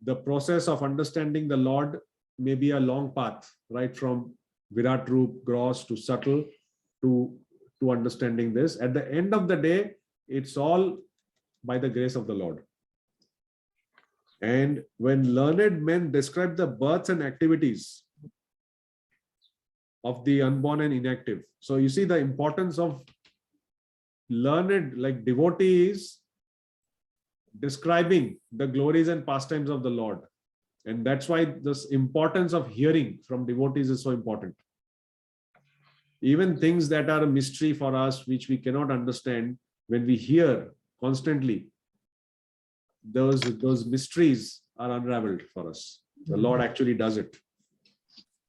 Speaker 1: the process of understanding the Lord may be a long path, right from Virat Roop, gross to subtle to understanding this. At the end of the day, it's all by the grace of the Lord. And when learned men describe the births and activities of the unborn and inactive. So you see the importance of learned, like devotees, describing the glories and pastimes of the Lord. And that's why this importance of hearing from devotees is so important. Even things that are a mystery for us, which we cannot understand, when we hear constantly, those mysteries are unraveled for us. The Lord actually does it.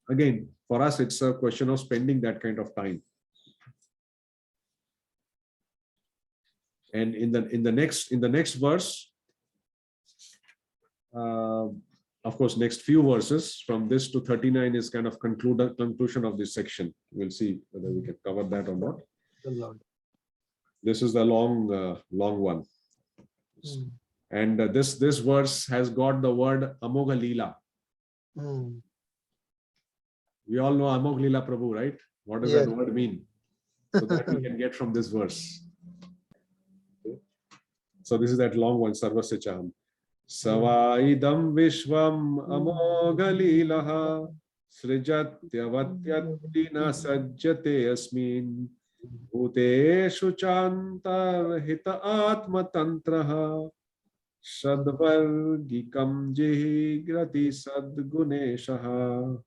Speaker 1: Again, for us, it's a question of spending that kind of time. And in the next verse, of course, next few verses from this to 39 is kind of conclusion of this section. We'll see whether we can cover that or not. This is the long one. And this verse has got the word Amogha Leela. We all know Amogha Leela Prabhu, right? What does that word mean? So that we can get from this verse. Okay. So this is that long one, Sarvasya Chaham. Savaidam Vishwam Amogha Leelaha Srijatyavatyatina Sajjate Asmin Bhuteshu Chantar Hita Atma Tantraha Sadvargikam Jihigrati Sadguneshaha.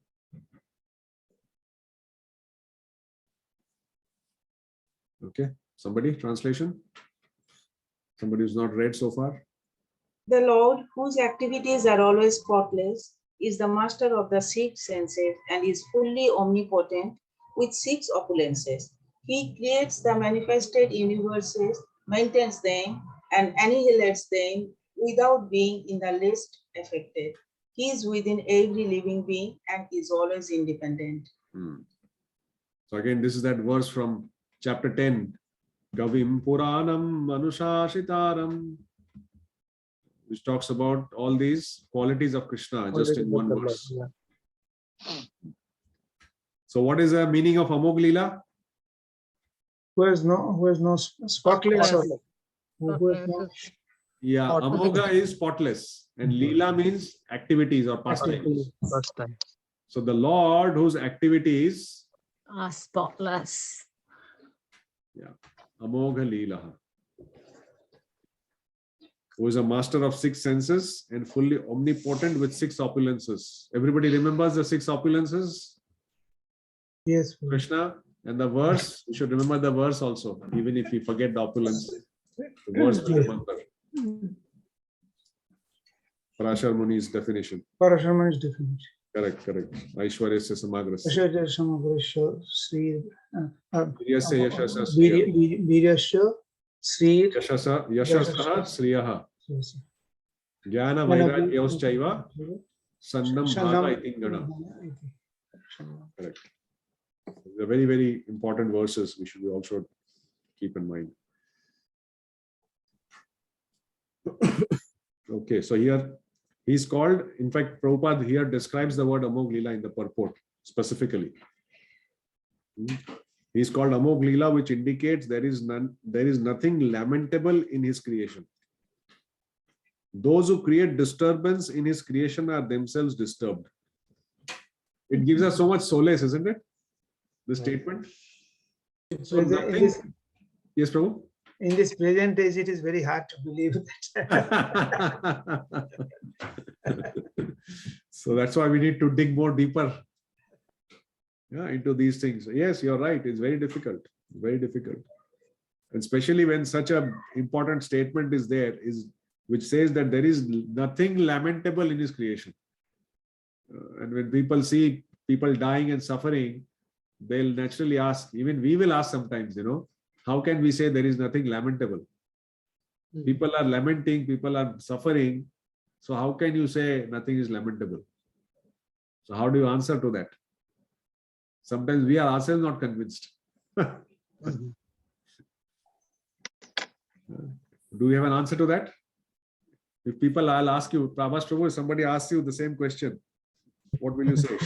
Speaker 1: Okay, somebody, translation? Somebody who's not read so far?
Speaker 10: The Lord, whose activities are always spotless, is the master of the 6 senses and is fully omnipotent with 6 opulences. He creates the manifested universes, maintains them, and annihilates them without being in the least affected. He is within every living being and is always independent.
Speaker 1: So again, this is that verse from chapter 10, Gavim Puranam Manushashitaram, which talks about all these qualities of Krishna just in one verse. So what is the meaning of Amogha Leela?
Speaker 2: Who has no spotless.
Speaker 1: Yeah, Amogha is spotless and Leela means activities or pastimes. So the Lord whose activities
Speaker 11: are spotless.
Speaker 1: Yeah, Amogha Leela, who is a master of 6 senses and fully omnipotent with 6 opulences. Everybody remembers the 6 opulences?
Speaker 2: Yes.
Speaker 1: Krishna, and the verse, we should remember the verse also, even if we forget the opulence. The verse we remember. Parashar Muni's definition.
Speaker 2: Parashar Muni's definition.
Speaker 1: Correct. Aishwaryasya Samagrasya.
Speaker 2: Aishwaryasya Samagrasya Sri.
Speaker 1: Viryasya Yashasa
Speaker 2: Viryasya Sri.
Speaker 1: Yashasah Sriyaha. Jnana Vairagyauschaiva Sannam Bhata Itingana. Correct. They're very, very important verses we should also keep in mind. Okay, so here he's called, in fact, Prabhupada here describes the word Amogha Leela in the purport specifically. He's called Amogha Leela, which indicates there is nothing lamentable in his creation. Those who create disturbance in his creation are themselves disturbed. It gives us so much solace, isn't it? This statement. So Yes, Prabhu.
Speaker 2: In this present age, it is very hard to believe that.
Speaker 1: So that's why we need to dig more deeper, yeah, into these things. Yes, you're right. It's very difficult. Very difficult. And especially when such a important statement is there, which says that there is nothing lamentable in his creation. And when people see people dying and suffering, they'll naturally ask, even we will ask sometimes, how can we say there is nothing lamentable? People are lamenting, people are suffering. So how can you say nothing is lamentable? So how do you answer to that? Sometimes we are ourselves not convinced. Do you have an answer to that? If people, I'll ask you, Prabhu, if somebody asks you the same question, what will you say?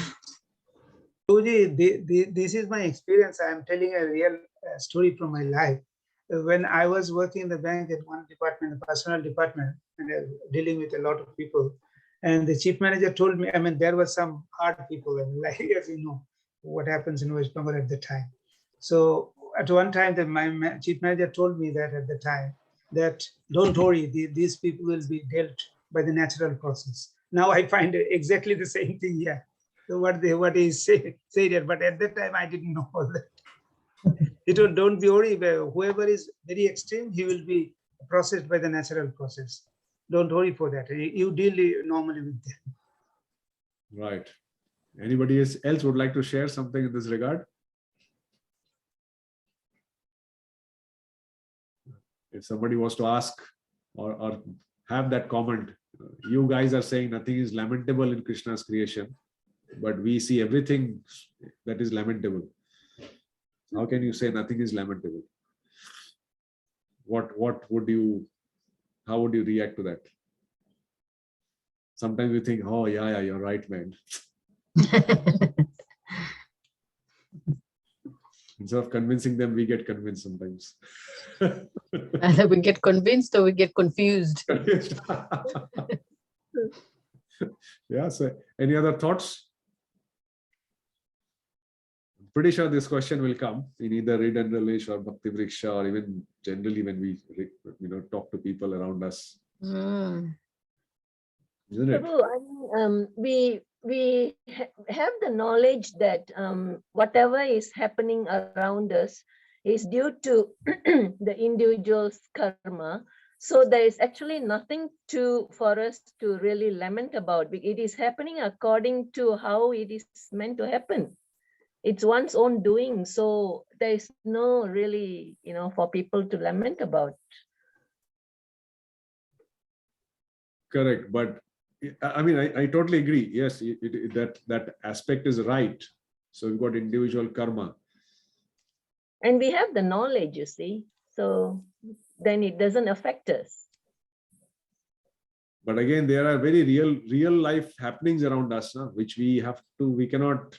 Speaker 2: This is my experience. I am telling a real story from my life. When I was working in the bank at one department, the personal department, and dealing with a lot of people, and the chief manager told me, there were some hard people, like, as you know, what happens in West Bengal at the time. So at one time, my chief manager told me that at the time, that don't worry, these people will be dealt by the natural process. Now I find exactly the same thing here. So what he said there, but at that time I didn't know all that. It will, don't be worried, whoever is very extreme, he will be processed by the natural process. Don't worry for that. You deal normally with them.
Speaker 1: Right. Anybody else would like to share something in this regard? If somebody was to ask or have that comment, you guys are saying nothing is lamentable in Krishna's creation, but we see everything that is lamentable. How can you say nothing is lamentable? How would you react to that? Sometimes we think, oh yeah, you're right, man. Instead of convincing them, we get convinced sometimes.
Speaker 11: Either we get convinced or we get confused.
Speaker 1: Yeah, so any other thoughts? I'm pretty sure this question will come in either Read and Relish or Bhakti Vriksha, or even generally when we talk to people around us. Isn't it?
Speaker 3: Prabhu, we have the knowledge that whatever is happening around us is due to the individual's karma. So there is actually nothing for us to really lament about. It is happening according to how it is meant to happen. It's one's own doing. So there is no really, for people to lament about.
Speaker 1: Correct. But I totally agree. Yes, that aspect is right. So we've got individual karma.
Speaker 3: And we have the knowledge, you see. So then it doesn't affect us.
Speaker 1: But again, there are very real life happenings around us, which we cannot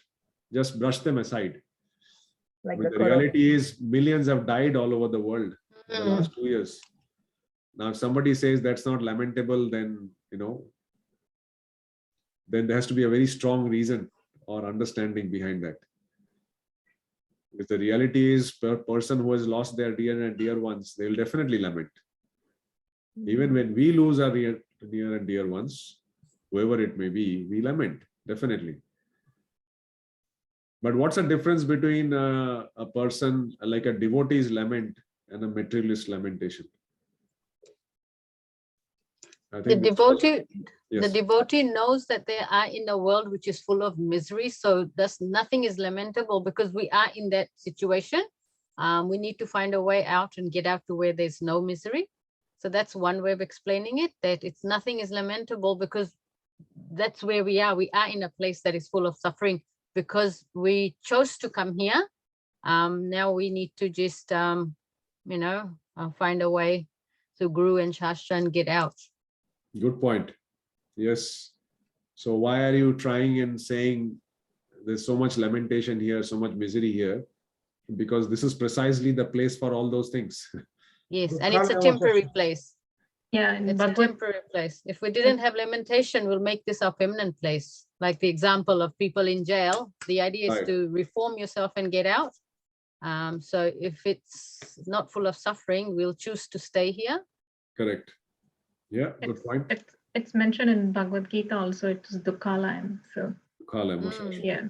Speaker 1: just brush them aside.
Speaker 3: Like
Speaker 1: the reality is millions have died all over the world in the last 2 years. Now, if somebody says that's not lamentable, then, then there has to be a very strong reason or understanding behind that. If the reality is per person who has lost their dear ones, they will definitely lament. Even when we lose our near and dear ones, whoever it may be, we lament, definitely. But what's the difference between a person like a devotee's lament and a materialist lamentation? I think
Speaker 11: the devotee knows that they are in a world which is full of misery. So nothing is lamentable because we are in that situation. We need to find a way out and get out to where there's no misery. So that's one way of explaining it, that nothing is lamentable because that's where we are. We are in a place that is full of suffering because we chose to come here. Now we need to just, find a way to Guru and Shastra and get out.
Speaker 1: Good point. Yes. So why are you trying and saying there's so much lamentation here, so much misery here? Because this is precisely the place for all those things.
Speaker 11: Yes, and it's a temporary place.
Speaker 4: Yeah,
Speaker 11: it's a temporary place. If we didn't have lamentation, we'll make this our permanent place. Like the example of people in jail. The idea is to reform yourself and get out. So if it's not full of suffering, we'll choose to stay here.
Speaker 1: Correct. Yeah, good point.
Speaker 4: It's mentioned in Bhagavad Gita also. It's Dukkalayam. So yeah.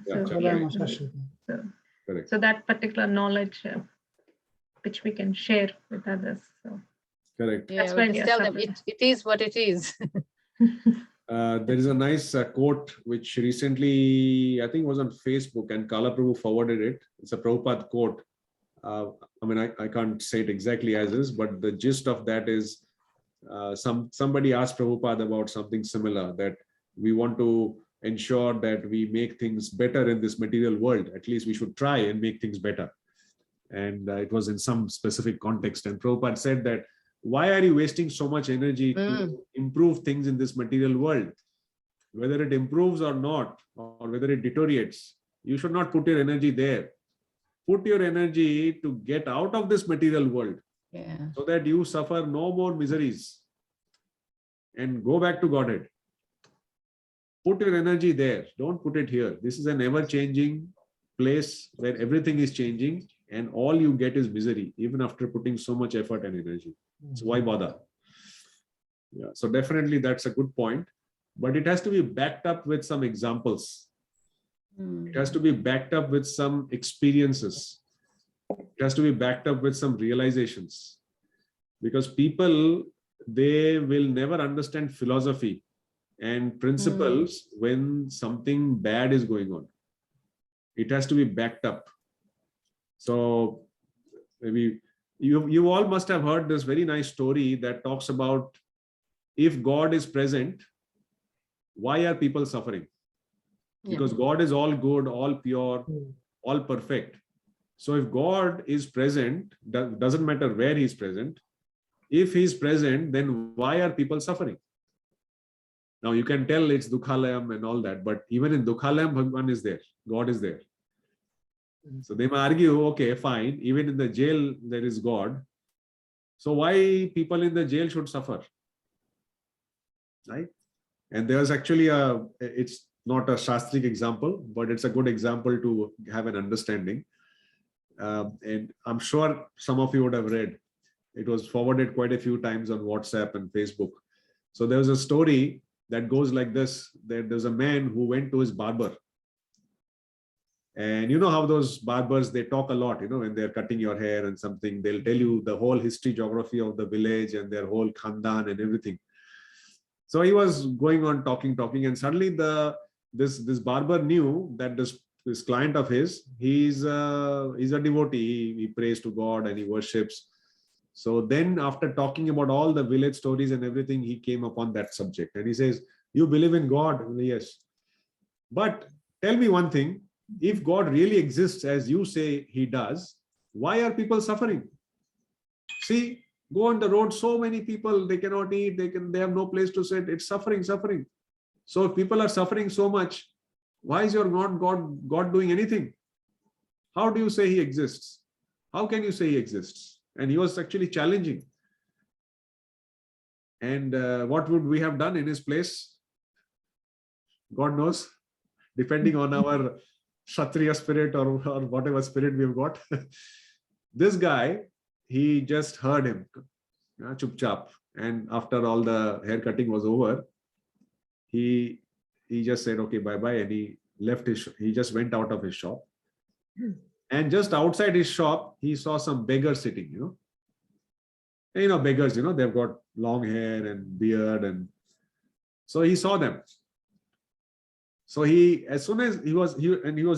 Speaker 1: Correct.
Speaker 4: So that particular knowledge, which we can share with others. So
Speaker 1: correct.
Speaker 11: Yeah,
Speaker 4: that's
Speaker 11: we
Speaker 4: why
Speaker 11: just
Speaker 4: we are
Speaker 11: tell them
Speaker 4: suffering.
Speaker 11: it is what it is.
Speaker 1: There is a nice quote which recently, I think was on Facebook, and Kala Prabhu forwarded it. It's a Prabhupada quote. I mean, I can't say it exactly as is, but the gist of that is somebody asked Prabhupada about something similar, that we want to ensure that we make things better in this material world. At least we should try and make things better. And it was in some specific context. And Prabhupada said that, why are you wasting so much energy to improve things in this material world? Whether it improves or not, or whether it deteriorates, you should not put your energy there. Put your energy to get out of this material world, so that you suffer no more miseries and go back to Godhead. Put your energy there. Don't put it here. This is an ever-changing place where everything is changing, and all you get is misery, even after putting so much effort and energy. So why bother? Yeah, so definitely that's a good point, but it has to be backed up with some examples. It has to be backed up with some experiences. It has to be backed up with some realizations, because people, they will never understand philosophy and principles when something bad is going on. It has to be backed up. So maybe you all must have heard this very nice story that talks about, if God is present, why are people suffering? Because God is all good, all pure, all perfect. So if God is present, doesn't matter where he's present. If he's present, then why are people suffering? Now you can tell it's Dukhalayam and all that, but even in Dukhalayam, Bhagavan is there. God is there. So they may argue, okay, fine, even in the jail there is God. So why people in the jail should suffer? Right? And there's actually it's not a Shastric example, but it's a good example to have an understanding. And I'm sure some of you would have read. It was forwarded quite a few times on WhatsApp and Facebook. So there was a story that goes like this: there's a man who went to his barber. And you know how those barbers, they talk a lot, when they're cutting your hair and something, they'll tell you the whole history, geography of the village and their whole khandan and everything. So he was going on talking, and suddenly this barber knew that this client of his, he's a devotee. He prays to God and he worships. So then after talking about all the village stories and everything, he came upon that subject and he says, you believe in God? Yes. But tell me one thing, if God really exists as you say he does, why are people suffering? See, go on the road, so many people, they cannot eat, they have no place to sit. It's suffering. So if people are suffering so much, why is your God doing anything? How do you say he exists? How can you say he exists? And he was actually challenging. And what would we have done in his place? God knows, depending on our Kshatriya spirit or whatever spirit we've got. This guy, he just heard him, chup chap. And after all the hair cutting was over, he just said, okay, bye-bye. And he left he just went out of his shop. And just outside his shop, he saw some beggars sitting, beggars, they've got long hair and beard. And so he saw them. So as soon as he was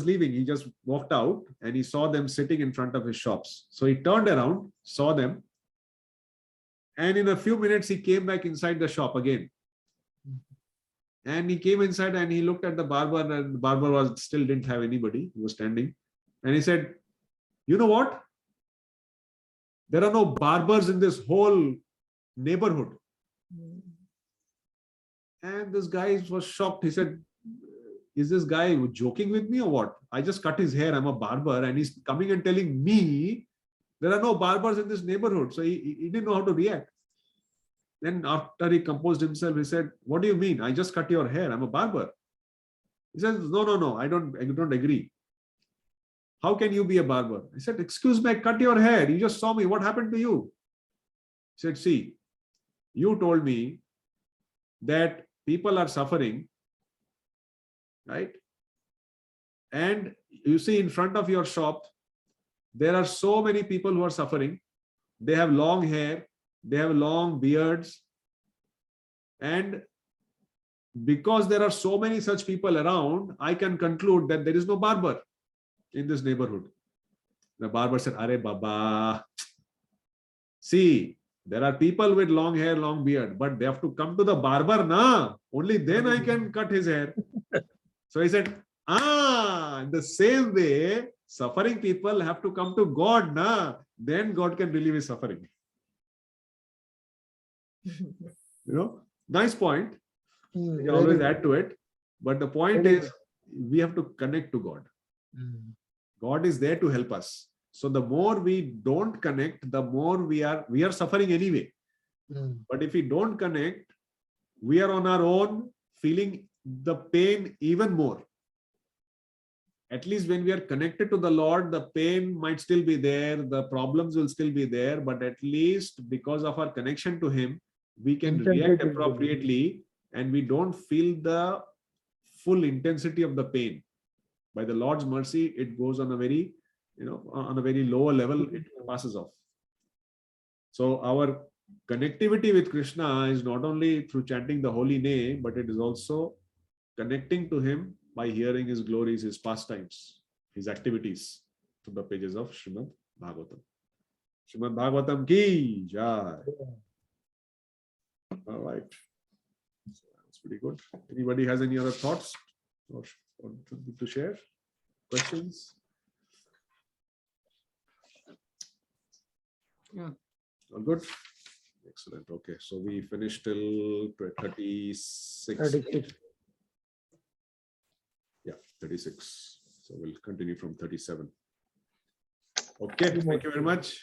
Speaker 1: leaving, he just walked out and he saw them sitting in front of his shops. So he turned around, saw them. And in a few minutes, he came back inside the shop again. And he came inside and he looked at the barber, and the barber still didn't have anybody. He was standing. And he said, you know what? There are no barbers in this whole neighborhood. And this guy was shocked. He said, is this guy joking with me or what? I just cut his hair. I'm a barber. And he's coming and telling me there are no barbers in this neighborhood. So he didn't know how to react. Then after he composed himself, he said, what do you mean? I just cut your hair. I'm a barber. He says, no, I don't agree. how can you be a barber? I said, excuse me, I cut your hair. You just saw me. What happened to you? He said, see, you told me that people are suffering, right? And you see in front of your shop, there are so many people who are suffering. They have long hair, they have long beards. And because there are so many such people around, I can conclude that there is no barber in this neighborhood. The barber said, Are Baba, see, there are people with long hair, long beard, but they have to come to the barber, na? Only then I can cut his hair. So he said, in the same way, suffering people have to come to God, na? Then God can relieve his suffering. Nice point. You can always add to it. But the point is, we have to connect to God. God is there to help us. So the more we don't connect, the more we are suffering anyway. But if we don't connect, we are on our own, feeling the pain even more. At least when we are connected to the Lord, the pain might still be there, the problems will still be there, but at least because of our connection to Him, we can react appropriately and we don't feel the full intensity of the pain. By the Lord's mercy, it goes on a very, on a very lower level, it passes off. So our connectivity with Krishna is not only through chanting the holy name, but it is also connecting to Him by hearing His glories, His pastimes, His activities through the pages of Srimad Bhagavatam. Srimad Bhagavatam ki jai. All right. That's pretty good. Anybody has any other thoughts or to share? Questions?
Speaker 11: Yeah.
Speaker 1: All good? Excellent. Okay. So we finished till 36.
Speaker 7: 36.
Speaker 1: Yeah, 36. So we'll continue from 37. Okay. Thank you very much.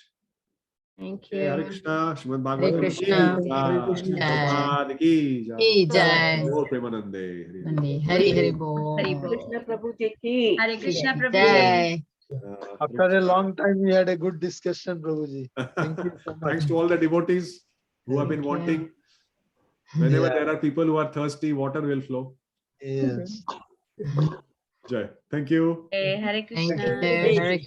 Speaker 11: Thank
Speaker 1: Hare
Speaker 11: you.
Speaker 1: Krishna, Srimad
Speaker 11: Hare
Speaker 1: Bhagavatam
Speaker 11: Krishna.
Speaker 1: ki
Speaker 7: Hare Krishna.
Speaker 1: jai. Prabhupada ki jai.
Speaker 11: Ki jai.
Speaker 1: Gaur Premanande.
Speaker 11: Hari Hari Bol.
Speaker 9: Krishna Prabhu Ji ki.
Speaker 8: Hare Krishna Prabhu.
Speaker 11: Jai.
Speaker 7: After a long time, we had a good discussion, Prabhuji. Thank you so much.
Speaker 1: Thanks to all the devotees who have been wanting. Whenever there are people who are thirsty, water will flow.
Speaker 7: Yes.
Speaker 1: Jai. Thank you.
Speaker 8: Hare
Speaker 11: Thank
Speaker 8: Krishna.
Speaker 11: you. Hare